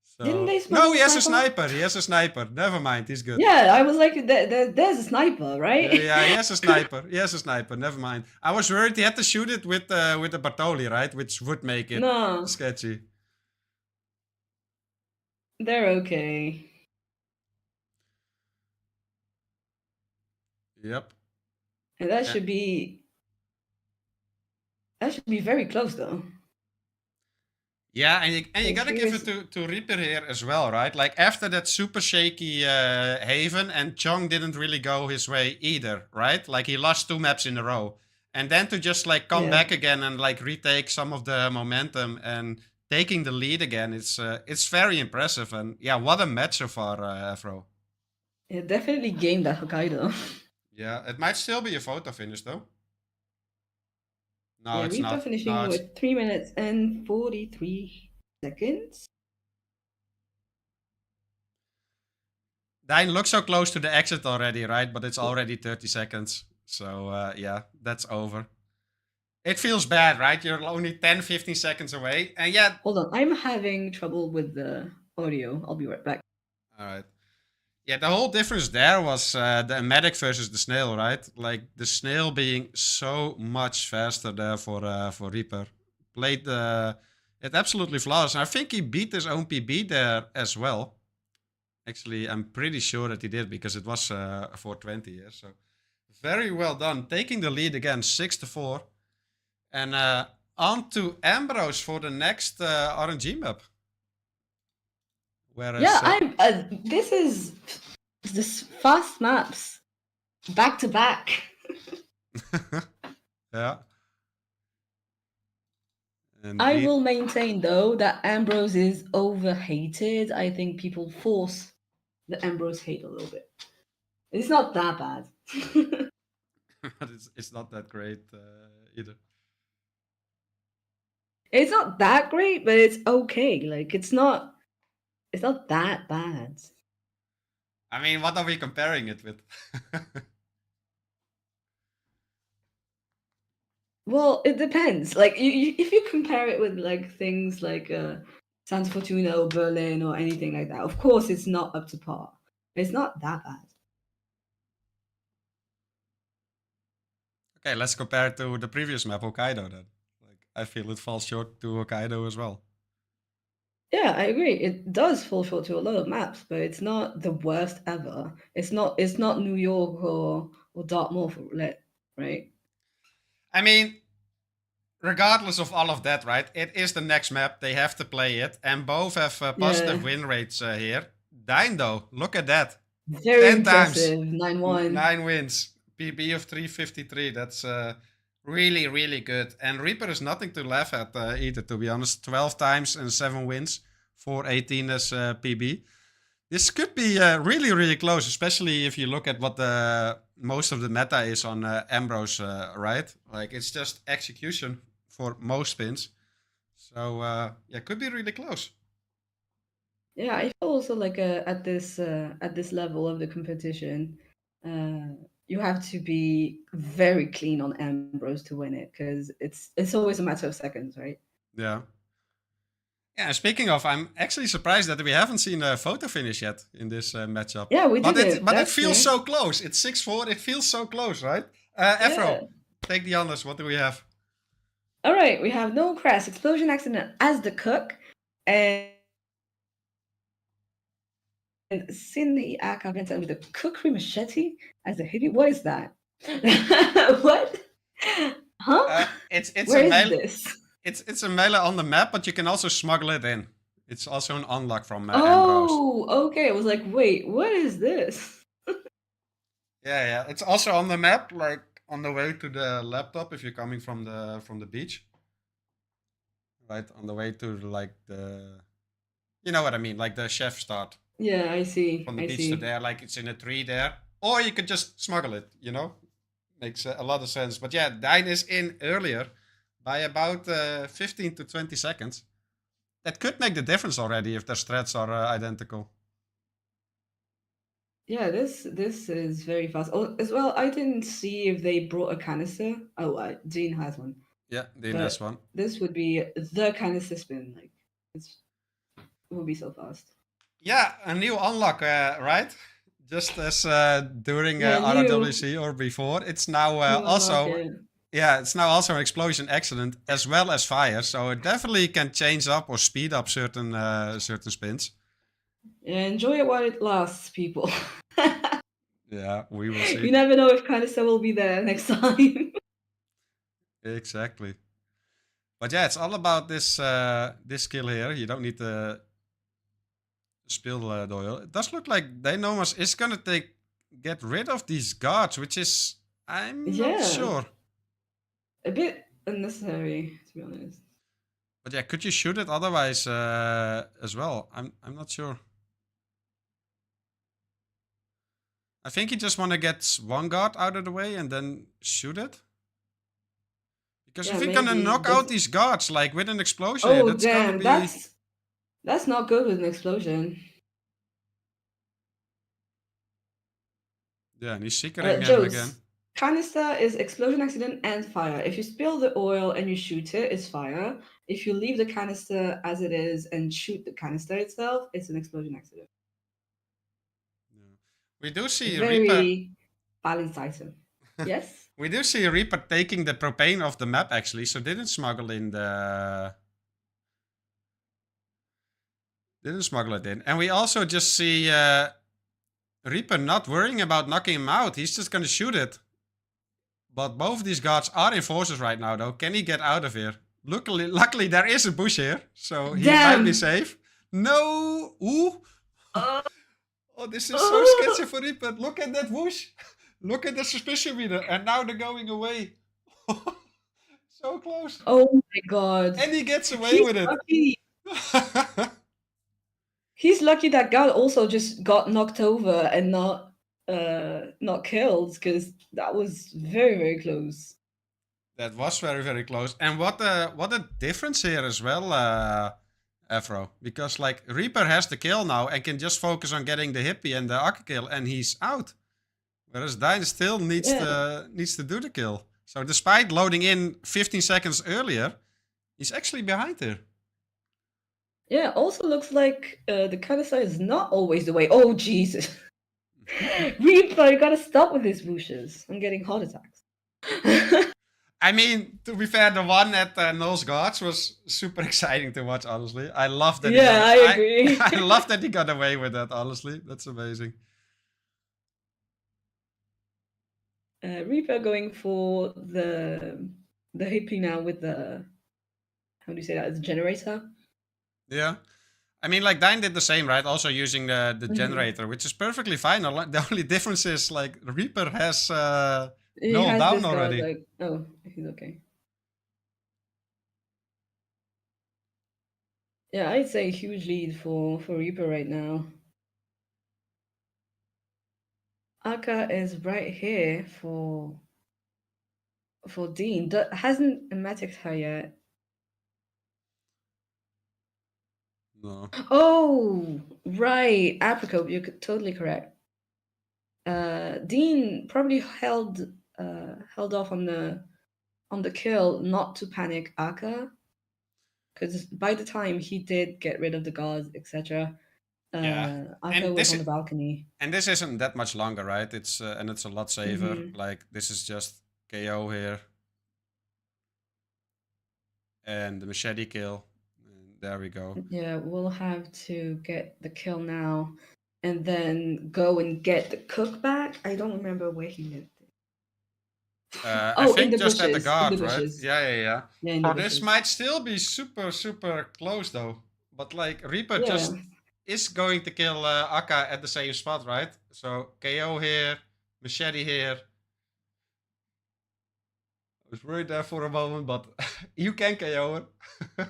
So... Didn't they No, he has a sniper. He has a sniper. Never mind, he's good. Yeah, I was like, there's a sniper, right? Yeah, he has a sniper. He has a sniper. Never mind. I was worried he had to shoot it with the Bartoli, right? Which would make it sketchy. They're okay. Yep. And that should be very close though. Yeah, and you gotta give it to Reaper here as well, right? Like after that super shaky Haven, and Chong didn't really go his way either, right? Like he lost 2 maps in a row. And then to just like come back again and like retake some of the momentum and taking the lead again, it's very impressive. And yeah, what a match so far, Afro. It definitely gamed that Hokkaido. Yeah, it might still be a photo finish though. No, yeah, it's Reaper not. finishing No, with 3 minutes and 43 seconds. Dine looks so close to the exit already, right? But it's already 30 seconds. So yeah, that's over. It feels bad, right? You're only 10, 15 seconds away. And yeah. Hold on, I'm having trouble with the audio. I'll be right back. All right. Yeah, the whole difference there was the medic versus the snail, right? Like the snail being so much faster there for Reaper. Played it absolutely flawless. And I think he beat his own PB there as well. Actually, I'm pretty sure that he did because it was 420 here. So very well done. Taking the lead again, 6-4. And on to Ambrose for the next RNG map. Whereas, yeah, this fast maps back to back. Yeah. I will maintain though that Ambrose is overhated. I think people force the Ambrose hate a little bit. It's not that bad. It's not that great either. It's not that great, but it's okay. Like it's not that bad. I mean, what are we comparing it with? Well, it depends. Like if you compare it with like things like Santa Fortuna or Berlin or anything like that, of course it's not up to par. It's not that bad. Okay, let's compare it to the previous map, Hokkaido then. Like I feel it falls short to Hokkaido as well. Yeah, I agree. It does fall short to a lot of maps, but it's not the worst ever. It's not New York or Dartmoor for roulette, right? I mean, regardless of all of that, right? It is the next map. They have to play it, and both have positive win rates here. Dine though, look at that. Very 10 impressive. times. 9-1. 9 wins. PB of 353. That's really, really good. And Reaper is nothing to laugh at either, to be honest. 12 times and 7 wins. 418 as PB. This could be really, really close, especially if you look at what most of the meta is on Ambrose, right? Like, it's just execution for most spins. So, yeah, could be really close. Yeah, I feel also like at this level of the competition, you have to be very clean on Ambrose to win it, because it's always a matter of seconds, right? Yeah. Yeah, speaking of, I'm actually surprised that we haven't seen a photo finish yet in this matchup. Yeah, we did. But it feels so close. It's 6-4. It feels so close, right? Afro, take the honors. What do we have? All right, we have no Crest, Explosion Accident as the cook, and Cindy Aka Vincent with the cookery machete as the hippie. What is that? What? Huh? It's Where a is melee. this? It's a melee on the map, but you can also smuggle it in. It's also an unlock from Ambrose. Oh, okay. I was like, wait, what is this? Yeah. It's also on the map, like on the way to the laptop if you're coming from the beach. Right, on the way to like the, you know what I mean, like the chef start Yeah, I see. from the I beach see. to there, like it's in a tree there, or you could just smuggle it. Makes a lot of sense. But yeah, Dine is in earlier by about 15 to 20 seconds. That could make the difference already if their strats are identical. Yeah, this is very fast. Oh, as well, I didn't see if they brought a canister. Oh, Dean has one. Yeah, the But last one. this would be the canister spin. Like, it would be so fast. Yeah, a new unlock, right? Just as during Yeah, RRWC or before, it's now New also unlock, yeah. yeah, it's now also an explosion accident as well as fire, so it definitely can change up or speed up certain spins. Yeah, enjoy it while it lasts, people. Yeah, we will see. You never know if canister will be there next time. Exactly. But yeah, it's all about this this skill here. You don't need to spill the oil. It does look like Dynamos is gonna get rid of these guards, which is I'm not Yeah. sure. A bit unnecessary, to be honest. But yeah, could you shoot it otherwise as well? I'm not sure. I think you just want to get one guard out of the way and then shoot it. Because Yeah, if you're gonna maybe. knock out these guards like with an explosion, Oh that's gonna damn, be that's not good with an explosion. yeah, and he's secreting him Jose, again. canister is explosion accident and fire. If you spill the oil and you shoot it, it's fire. If you leave the canister as it is and shoot the canister itself, it's an explosion accident. Yeah. We do see Very Reaper. balanced item. Yes? We do see Reaper taking the propane off the map actually, so didn't smuggle in the. Didn't smuggle it in. And we also just see Reaper not worrying about knocking him out. He's just gonna shoot it. But both of these guards are enforcers right now though. Can he get out of here? Luckily there is a bush here, so he might be safe. No! Ooh! Oh, this is so sketchy for Reaper. Look at that bush. Look at the suspicion meter. And now they're going away. So close. Oh my god. And he gets away with lucky. it. He's lucky that guy also just got knocked over and not killed, because that was very, very close. That was very, very close. And what a difference here as well, Afro. Because like Reaper has the kill now and can just focus on getting the hippie and the Akka kill, and he's out. Whereas Dine still needs to do the kill. So despite loading in 15 seconds earlier, he's actually behind her. Yeah, also looks like the canister is not always the way. Oh, Jesus. Reaper, you gotta stop with these bushes. I'm getting heart attacks. I mean, to be fair, the one at Noel's Guards was super exciting to watch, honestly. I love that. Yeah, I agree. I love that he got away with that, honestly. That's amazing. Reaper going for the hippie now with the, how do you say that, the generator? Yeah. I mean, like, Dine did the same, right? Also using the generator, which is perfectly fine. The only difference is, like, Reaper has Noel down already. Like, oh, he's okay. Yeah, I'd say huge lead for Reaper right now. Akka is right here for Dean. Hasn't emeticked her yet. No. Oh, right. Apricot, you're totally correct. Dean probably held off on the kill, not to panic Akka, because by the time he did get rid of the guards, etc., Akka was on the balcony. And this isn't that much longer, right? It's and it's a lot safer. Like, this is just KO here. And the machete kill. And there we go. Yeah, we'll have to get the kill now and then go and get the cook back. I don't remember where he lived. I Oh, in think the just at the bushes. In guard, the right? bushes. Yeah. Yeah, in the So this bushes. might still be super close though. But like Reaper Yeah. just is going to kill Akka at the same spot, right? So KO here, machete here. I was worried there for a moment, but you can KO her.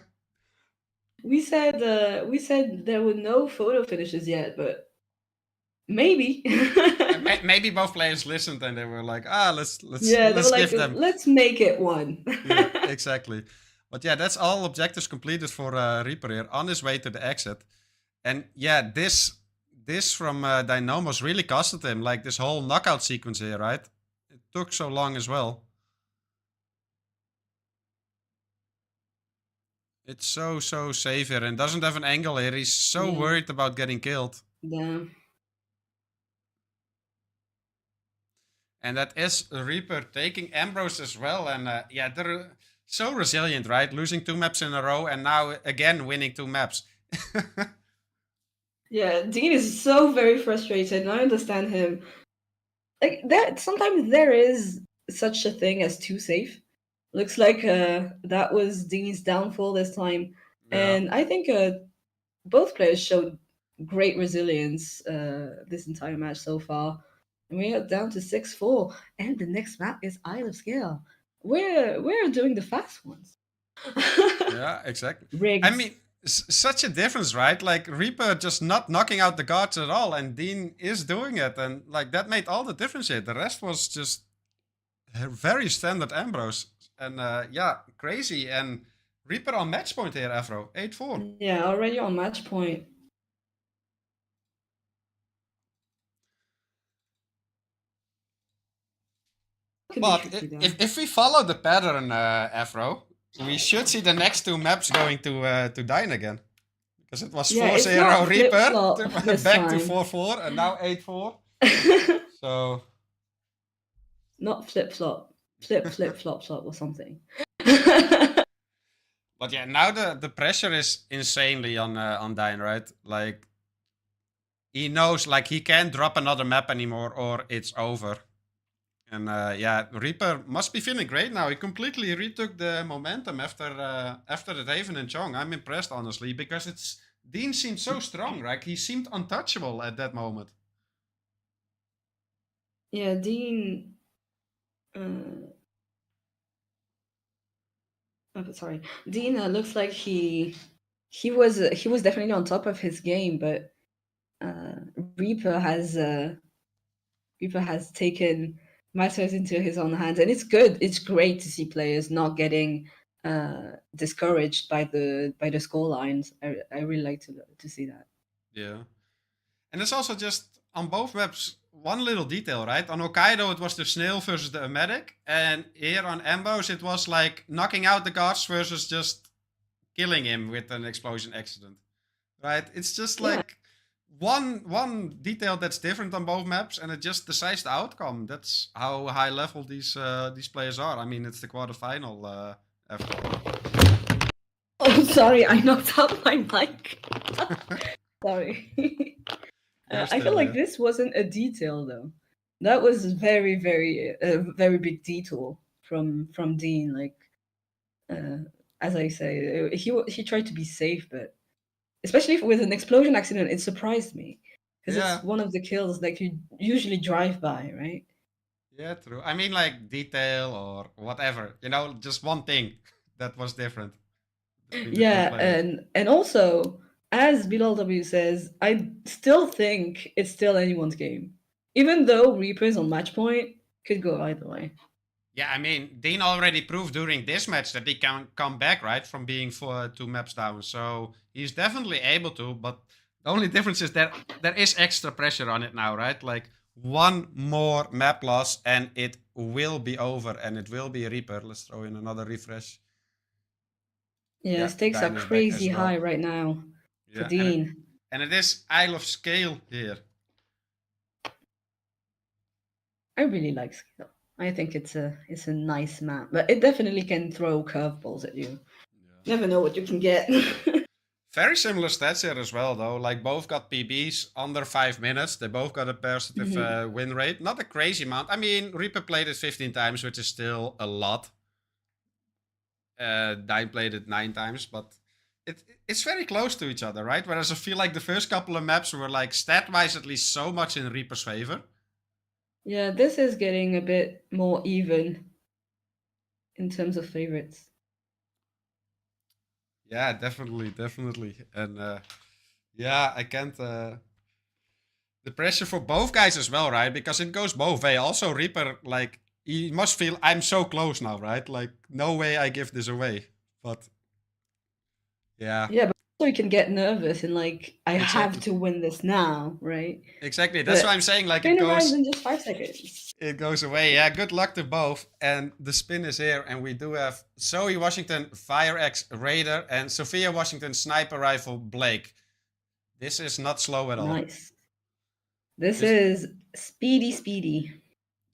We said there were no photo finishes yet, but maybe. Maybe both players listened and they were like, let's Yeah, they were like, give them. let's make it one. Yeah, exactly. But yeah, that's all objectives completed for Reaper here on his way to the exit. And yeah, this from Dynamos really costed him, like this whole knockout sequence here, right? It took so long as well. It's so safe here and doesn't have an angle here. He's so worried about getting killed. Yeah. And that is Reaper taking Ambrose as well. And yeah, they're so resilient, right? Losing 2 maps in a row and now again winning 2 maps. Yeah, Dean is so very frustrated, and I understand him. Like that, sometimes there is such a thing as too safe. Looks like that was Dean's downfall this time, Yeah. and I think both players showed great resilience this entire match so far. And we are down to 6-4, and the next map is Isle of Scale. We're doing the fast ones. Yeah, exactly. Rigs. I mean, such a difference, right? Like Reaper just not knocking out the guards at all, and Dean is doing it, and like that made all the difference here. The rest was just very standard Ambrose, and yeah, crazy. And Reaper on match point here, Afro 8-4. Yeah, already on match point. Could be But tricky, though. if we follow the pattern, Afro, we should see the next 2 maps going to Dine again. Because it was Yeah, it's 4-0 not Reaper, flip-flop this back to time. 4-4, and now 8-4. So Not flip flop, flop flop or something. but yeah, now the pressure is insanely on Dine, right? Like he knows like he can't drop another map anymore or it's over. And yeah, Reaper must be feeling great now. He completely retook the momentum after the Raven and Chong. I'm impressed, honestly, because Dean seemed so strong, right? He seemed untouchable at that moment. Yeah, Dean. Sorry, Dean looks like he was definitely on top of his game, but Reaper has taken matters into his own hands, and it's good. It's great to see players not getting discouraged by the score lines. I really like to see that. Yeah, and it's also just on both maps one little detail, right? On Hokkaido it was the snail versus the medic, and here on Ambrose it was like knocking out the guards versus just killing him with an explosion accident, right? It's just like one detail that's different on both maps, and it just decides the outcome. That's how high level these players are. I mean, it's the quarterfinal. Oh, sorry, I knocked out my mic. Sorry. I feel like this wasn't a detail though. That was very very big detour from Dean. Like, as I say, he tried to be safe, but especially with an explosion accident, it surprised me because it's one of the kills that you usually drive by, right? Yeah, true. I mean, like detail or whatever, just one thing that was different. Yeah, and also, as Bilal W says, I still think it's still anyone's game, even though Reapers on match point could go either way. Yeah, I mean, Dean already proved during this match that he can come back, right, from being 2 maps down. So he's definitely able to, but the only difference is that there is extra pressure on it now, right? Like one more map loss and it will be over and it will be a Reaper. Let's throw in another refresh. Yeah, stakes are crazy high right now for Dean. And it is Isle of Scale here. I really like Scale. I think it's a nice map, but it definitely can throw curveballs at you. Yeah. Never know what you can get. Very similar stats here as well, though. Like, both got PBs under 5 minutes. They both got a positive win rate. Not a crazy amount. I mean, Reaper played it 15 times, which is still a lot. Dine played it 9 times, but it's very close to each other, right? Whereas I feel like the first couple of maps were, like, stat-wise at least so much in Reaper's favor. Yeah, this is getting a bit more even in terms of favorites. Yeah, definitely. And yeah, I can't. The pressure for both guys as well, right? Because it goes both way. Also, Reaper, like, he must feel I'm so close now, right? Like, no way I give this away. But yeah. Yeah, but also you can get nervous and like, I Exactly. have to win this now, right? Exactly. That's But why I'm saying, like, Spin it arrives goes. in just 5 seconds. It goes away. Yeah, good luck to both. And the spin is here. And we do have Zoe Washington, Fire X Raider, and Sophia Washington, Sniper Rifle Blake. This is not slow at all. Nice. This is speedy.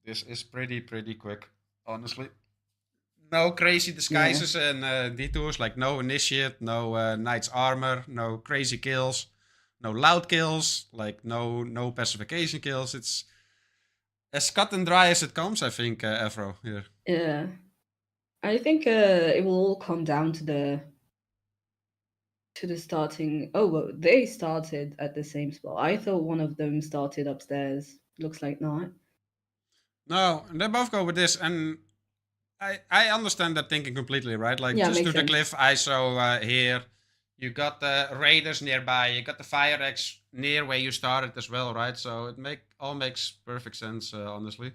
This is pretty quick, honestly. No crazy disguises and detours, like no Initiate, no Knight's Armor, no crazy kills, no loud kills, like no pacification kills. It's as cut and dry as it comes, I think, Afro, here. Yeah. I think it will all come down to the starting. Oh, well, they started at the same spot. I thought one of them started upstairs. Looks like not. No, they both go with this, and I understand that thinking completely, right? Like, Yeah, just do makes the sense. cliff ISO here. You got the Raiders nearby. You got the Fire X near where you started as well, right? So it all makes perfect sense, honestly.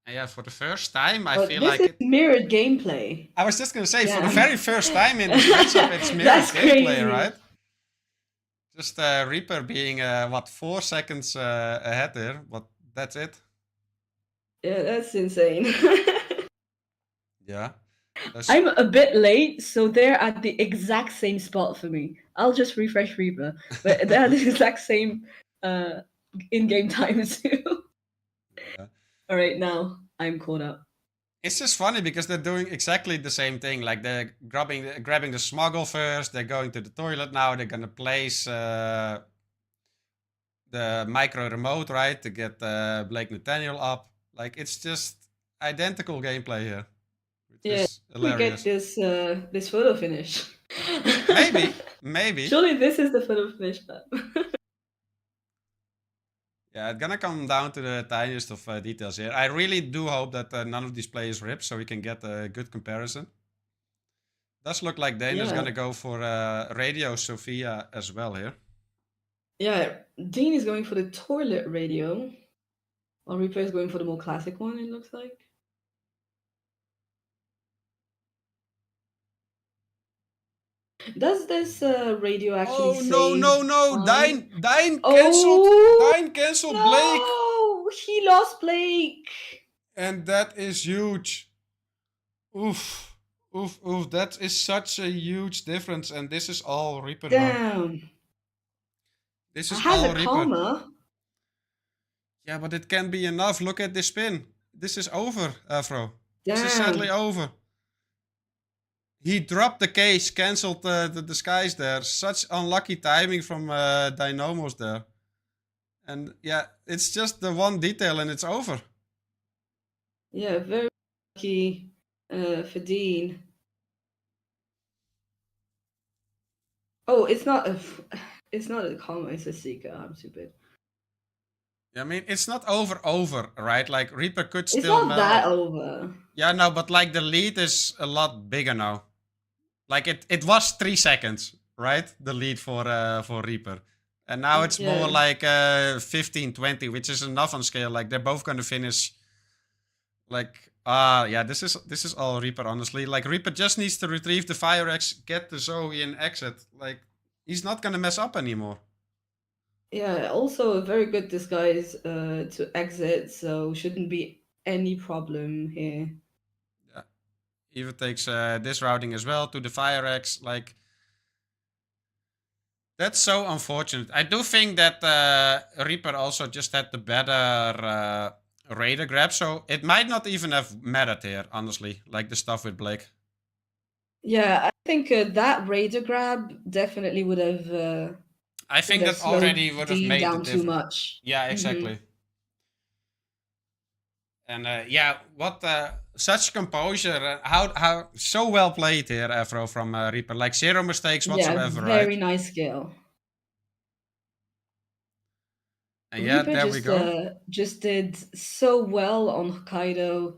And yeah, for the first time, I feel like this it. is mirrored gameplay. I was just gonna say, for the Yeah. very first time in this matchup, it's mirrored That's gameplay, crazy. right? Just Reaper being 4 seconds ahead there, but that's it. Yeah, that's insane. Yeah. I'm a bit late, so they're at the exact same spot for me. I'll just refresh Reaper, but they're at the exact same in-game time too. Yeah. All right, now I'm caught up. It's just funny because they're doing exactly the same thing. Like, they're grabbing the smuggle first. They're going to the toilet now. They're gonna place the micro remote, right, to get Blake Nathaniel up. Like, it's just identical gameplay here. Yeah, we get this this photo finish. Maybe. Surely this is the photo finish map. Yeah, it's gonna come down to the tiniest of details here. I really do hope that none of these players rip, so we can get a good comparison. Does look like Dana's gonna go for Radio Sophia as well here. Yeah, Dean is going for the toilet radio, while Reaper is going for the more classic one, it looks like. Does this radio actually say... No! Dine canceled! Oh, Dine canceled no! Blake! He lost Blake! And that is huge. Oof. That is such a huge difference, and this is all Reaper now. Damn. This is I have all a Reaper. karma. Yeah, but it can be enough. Look at this spin. This is over, Afro. Damn. This is sadly over. He dropped the case, cancelled the disguise there. Such unlucky timing from Dynamos there. And yeah, it's just the one detail and it's over. Yeah, very lucky for Dean. Oh, it's not a karma, it's a seeker. I'm stupid. Yeah, I mean, it's not over, right? Like, Reaper could still... It's not that over. Yeah, no, but like, the lead is a lot bigger now. Like, it was 3 seconds, right? The lead for Reaper. And now it's more like 15, 20, which is enough on scale. Like, they're both going to finish... Like, yeah, this is all Reaper, honestly. Like, Reaper just needs to retrieve the Fire X, get the Zoe and exit. Like, he's not going to mess up anymore. Yeah, also a very good disguise to exit, so shouldn't be any problem here. Yeah. Even takes this routing as well to the Fire X. Like, That's so unfortunate. I do think that Reaper also just had the better Raider grab, so it might not even have mattered here, honestly, like the stuff with Blake. Yeah, I think that Raider grab definitely would have. I think have that already slowed would have Dean made the down too difference. much. Yeah, exactly. And yeah, what such composure! How so well played here, Afro from Reaper. Like 0 mistakes Yeah, whatsoever, very right? nice skill. And yeah, Reaper there we go. just did so well on Hokkaido,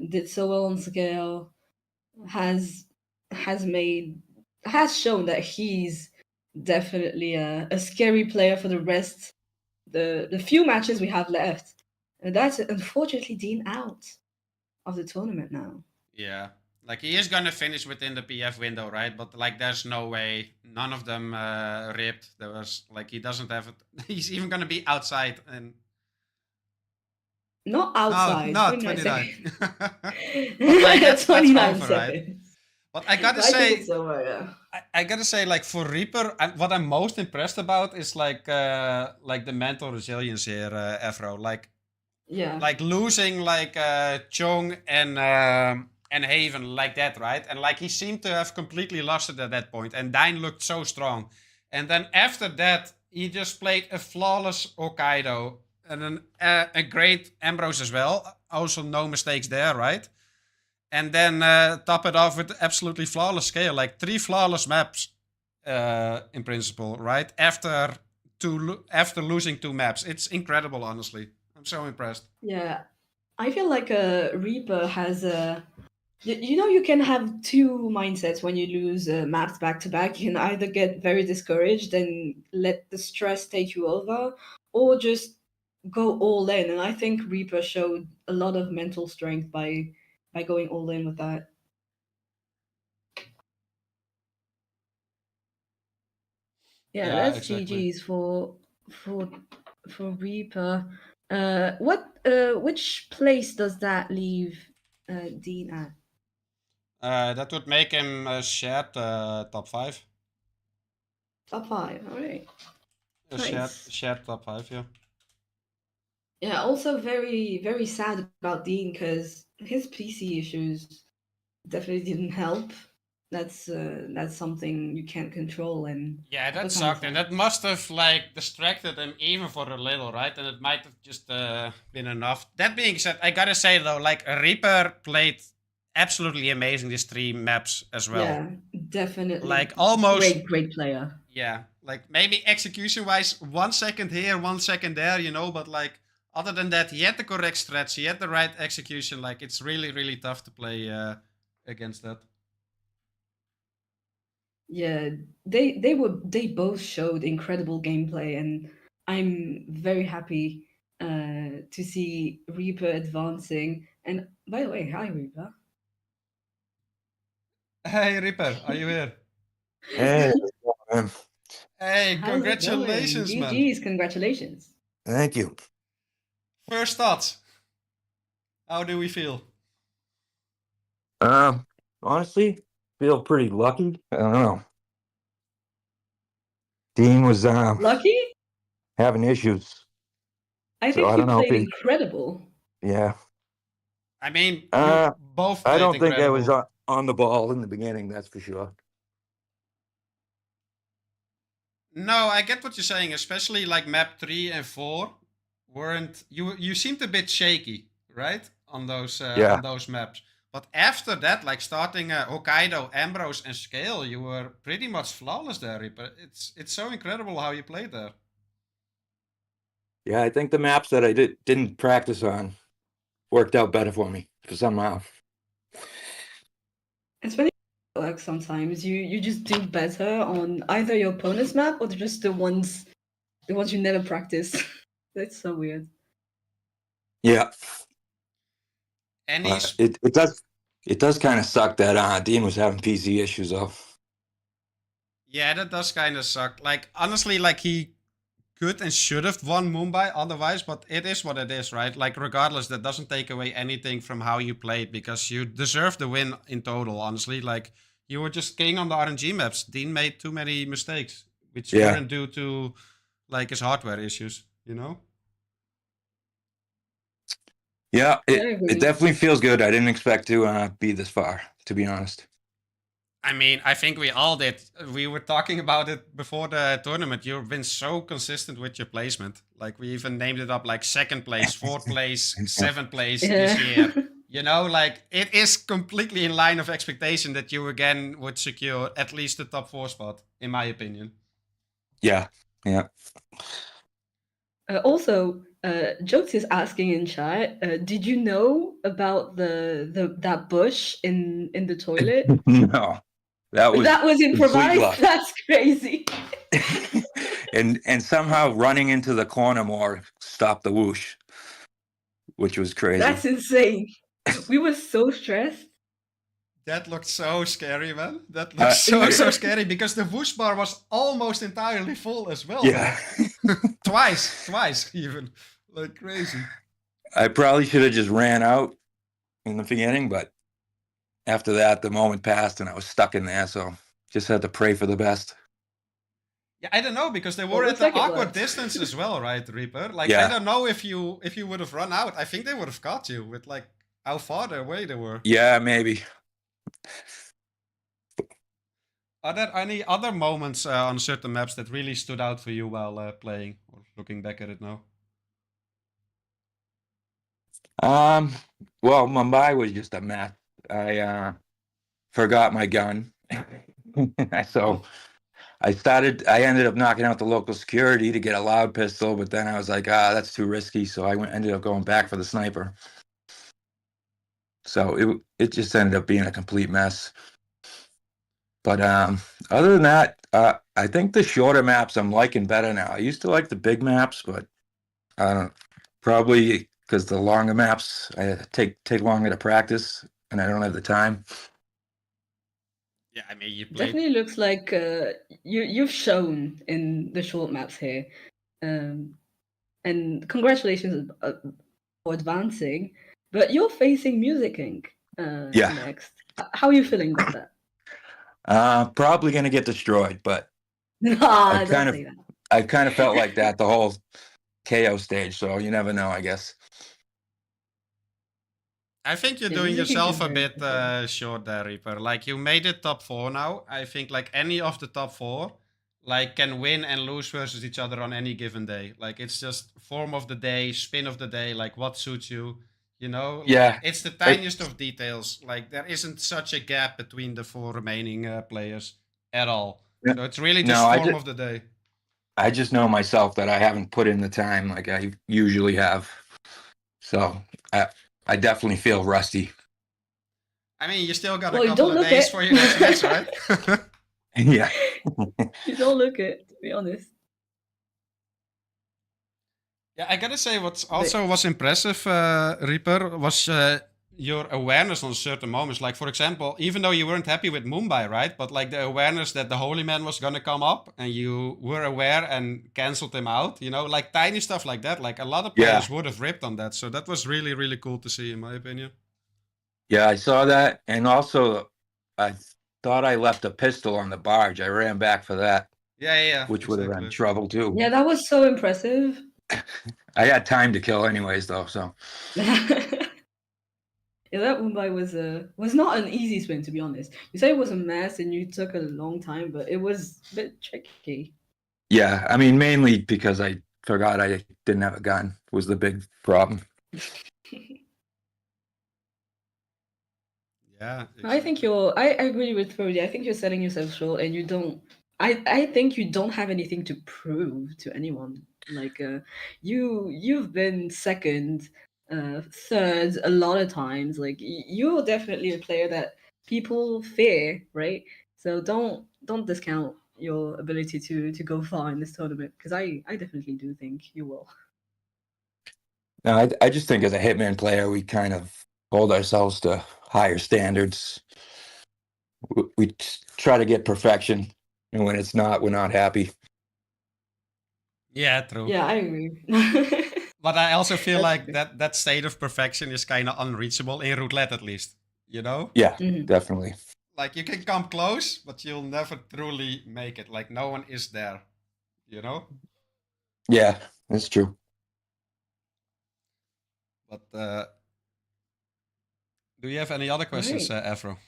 did so well on scale, has has shown that he's definitely a scary player for the rest the few matches we have left. And that's unfortunately Dean out of the tournament now. Yeah, like he is gonna finish within the PF window, right? But like, there's no way. None of them ripped. There was like he doesn't have it. He's even gonna be outside and. Not outside. No, 29 29. seconds. But like that's 29 over, right? seconds. But I gotta I think say, it's over, yeah. I gotta say, like for Reaper, what I'm most impressed about is like the mental resilience here, Afro. Yeah. Like losing like Chong and Haven like that, right? And like he seemed to have completely lost it at that point, and Dine looked so strong. And then after that, he just played a flawless Hokkaido and a great Ambrose as well. Also, no mistakes there, right? And then top it off with absolutely flawless scale, like 3 flawless maps in principle, right? After losing 2 maps, it's incredible, honestly. I'm so impressed. Yeah. I feel like Reaper has a. You know, you can have two mindsets when you lose maps back to back. You can either get very discouraged and let the stress take you over, or just go all in. And I think Reaper showed a lot of mental strength by going all in with that. Yeah, Yeah, that's exactly. GG's for Reaper. Which place does that leave Dean at? That would make him shared top 5. Top 5. All right. A Nice. shared top 5, yeah. Yeah, also very, very sad about Dean because his PC issues definitely didn't help. That's something you can't control, and Yeah, that was kinda sucked, and sad. that must have like distracted him even for a little, right? And it might have just been enough. That being said, I gotta say though, like Reaper played absolutely amazing these 3 maps as well. Yeah, definitely. Like almost, great player. yeah. Like maybe execution wise, 1 second here, 1 second there, you know. But like other than that, he had the correct stretch, he had the right execution. Like it's really tough to play against that. Yeah, they both showed incredible gameplay, and I'm very happy to see Reaper advancing. And by the way, hi Reaper. Hey Reaper, are you here? Hey, man. Hey, How's it going? congratulations, man. GG's, congratulations. Thank you. First thoughts. How do we feel? Honestly, feel pretty lucky. I don't know. Dean was Lucky? having issues. I So think I he don't know if played he- incredible. Yeah. I mean, you both I played don't think I was incredible. on the ball in the beginning, that's for sure. No, I get what you're saying, especially like map 3 and 4 weren't you seemed a bit shaky, right? On those Yeah. on those maps. But after that, like starting Hokkaido, Ambrose and Scale, you were pretty much flawless there, Reaper. It's so incredible how you played there. Yeah, I think the maps that I didn't practice on worked out better for me for somehow. It's funny, like sometimes you just do better on either your opponent's map or just the ones you never practiced. That's so weird. Yeah. And he's It does kind of suck that Dean was having PC issues though. yeah, that does kind of suck. Like honestly, like he could and should have won Mumbai otherwise, but it is what it is, right? Like regardless, that doesn't take away anything from how you played because you deserve the win in total, honestly. Like you were just king on the RNG maps. Dean made too many mistakes. which Yeah. weren't due to like his hardware issues, you know? Yeah, I it agree. definitely feels good. I didn't expect to be this far, to be honest. I mean, I think we all did. We were talking about it before the tournament. You've been so consistent with your placement. Like, we even named it up like second place, fourth place, seventh place this year. You know, like, it is completely in line of expectation that you again would secure at least the top 4 spot, in my opinion. Yeah, yeah. Also, Jokes is asking in chat, did you know about that bush in the toilet? No, that was That was complete improvised? luck. That's crazy. and somehow running into the corner more stopped the whoosh, which was crazy. That's insane. We were so stressed. That looked so scary, man. That looked so scary because the whoosh bar was almost entirely full as well. Yeah. twice even. Like crazy. I probably should have just ran out in the beginning, but after that, the moment passed and I was stuck in there, so just had to pray for the best. Yeah, I don't know because they Well, were at looks an like it awkward worked. distance as well, right, Reaper? Like Yeah. I don't know if you would have run out. I think they would have caught you with like how far away they were. Yeah, maybe. Are there any other moments on certain maps that really stood out for you while playing or looking back at it now? Well, Mumbai was just a mess. I forgot my gun. So I ended up knocking out the local security to get a loud pistol, but then I was like, that's too risky. So I ended up going back for the sniper. So it just ended up being a complete mess. But other than that, I think the shorter maps I'm liking better now. I used to like the big maps, but probably because the longer maps take longer to practice, and I don't have the time. Yeah, I mean you played. Definitely looks like you've shown in the short maps here, and congratulations for advancing. But you're facing Music Inc. Yeah. Next. How are you feeling about that? Probably gonna get destroyed, but Nah, I've don't kind of say that. I've kind of felt like that the whole KO stage, so you never know, I guess. I think you're Yeah, doing Music Inc. yourself is a very bit impressive. short there, Reaper. Like you made it top 4 now. I think like any of the top 4 like can win and lose versus each other on any given day. Like it's just form of the day, spin of the day, like what suits you. You know, like, Yeah. it's the tiniest of details. Like there isn't such a gap between the 4 remaining players at all. Yeah. So it's really No, just I form ju- of the day. I just know myself that I haven't put in the time like I usually have, so I definitely feel rusty. I mean, you still got Well, a you couple don't of look days it. for your next match, right? Yeah. You don't look it, to be honest. Yeah, I gotta say, what also was impressive, Reaper, was your awareness on certain moments. Like, for example, even though you weren't happy with Mumbai, right? But like the awareness that the Holy Man was gonna come up, and you were aware and cancelled him out. You know, like tiny stuff like that. Like a lot of players would have ripped on that. So that was really, really cool to see, in my opinion. Yeah, I saw that, and also I thought I left a pistol on the barge. I ran back for that, Yeah. which would have been exactly. trouble too. Yeah, that was so impressive. I had time to kill anyways, though. So Yeah, that Mumbai was not an easy spin, to be honest. You say it was a mess and you took a long time, but it was a bit tricky. yeah, I mean, mainly because I forgot I didn't have a gun was the big problem. Yeah. I think I agree with Brody. I think you're selling yourself short, and you don't. I think you don't have anything to prove to anyone. Like you've been second, third a lot of times. Like you're definitely a player that people fear, right? So don't discount your ability to go far in this tournament, because I definitely do think you will. No, I just think as a Hitman player, we kind of hold ourselves to higher standards. We try to get perfection, and when it's not, we're not happy. Yeah, true. Yeah, I agree. But I also feel That's like fair. that state of perfection is kind of unreachable in roulette, at least. You know? Yeah, Mhm. definitely. like you can come close, but you'll never truly make it. Like no one is there, you know. Yeah, that's true. But do you have any other questions, Right. Afro?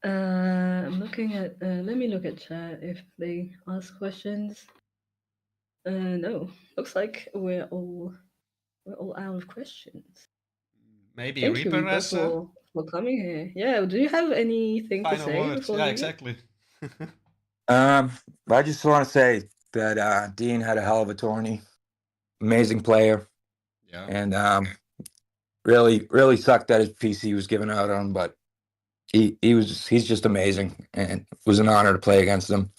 I'm looking at. Let me look at chat if they ask questions. No, looks like we're all out of questions. Maybe Thank you, Reaper Reaper, has for coming here. Yeah, do you have anything to final say words. before Yeah, leaving? exactly. I just want to say that Dean had a hell of a tourney. Amazing player. Yeah. And really sucked that his PC was given out on, but he's just amazing, and it was an honor to play against him.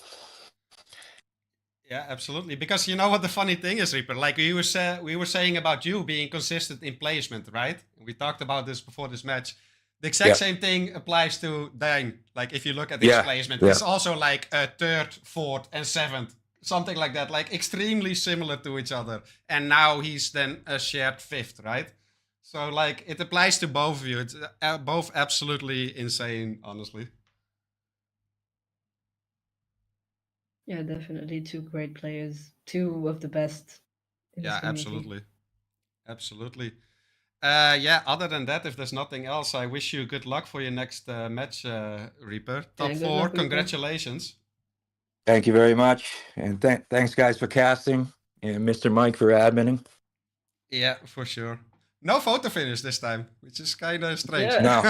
Yeah, absolutely. Because you know what the funny thing is, Reaper? Like we were saying about you being consistent in placement, right? We talked about this before this match. The exact same thing applies to Dane. Like if you look at his placement, he's also like a third, fourth, and seventh, something like that. Like extremely similar to each other. And now he's then a shared fifth, right? So like it applies to both of you. It's both absolutely insane, honestly. Yeah, definitely two great players, two of the best. In this community. Absolutely. Other than that, if there's nothing else, I wish you good luck for your next match, Reaper. Top good 4, luck, Reaper. congratulations. Thank you very much, and thanks guys for casting, and Mr. Mike for adminning. Yeah, for sure. No photo finish this time, which is kind of strange. Yeah. No.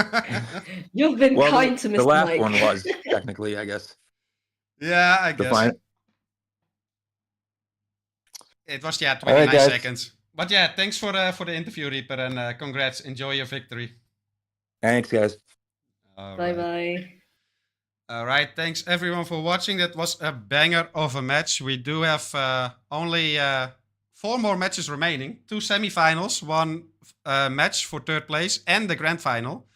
You've been kind to Mr. The last Mike. one was, technically, I guess. Yeah, I guess. It was 29 seconds. But yeah, thanks for the interview, Reaper, and congrats. Enjoy your victory. Thanks, guys. Bye-bye. All right, thanks everyone for watching. That was a banger of a match. We do have only 4 more matches remaining. 2 semifinals, 1 match for third place, and the grand final.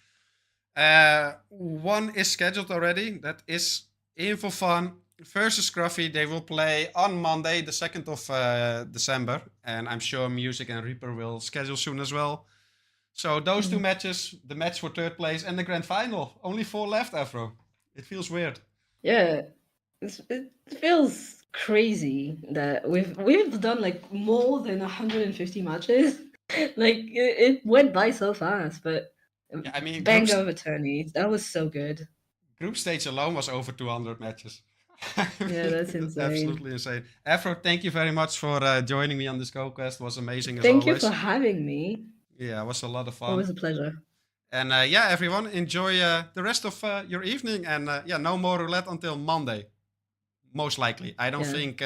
1 is scheduled already. That is Info Fun versus Scruffy. They will play on Monday, the 2nd of December. And I'm sure Music and Reaper will schedule soon as well. So those 2 matches, the match for third place and the grand final. Only 4 left, Afro. It feels weird. Yeah, it feels crazy that we've done like more than 150 matches. Like it went by so fast, but Yeah, I mean, banger of attorneys. That was so good. Group stage alone was over 200 matches. Yeah, that's insane. Absolutely insane. Afro, thank you very much for joining me on this Shoutcast. It was amazing as Thank always. you for having me. Yeah, it was a lot of fun. It was a pleasure. And everyone, enjoy the rest of your evening. And no more roulette until Monday. Most likely. I don't think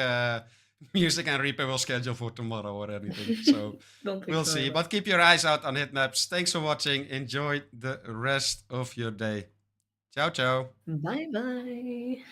Music and Reaper will schedule for tomorrow or anything. So we'll see. But keep your eyes out on Hitmaps. Thanks for watching. Enjoy the rest of your day. Ciao, ciao. Bye-bye.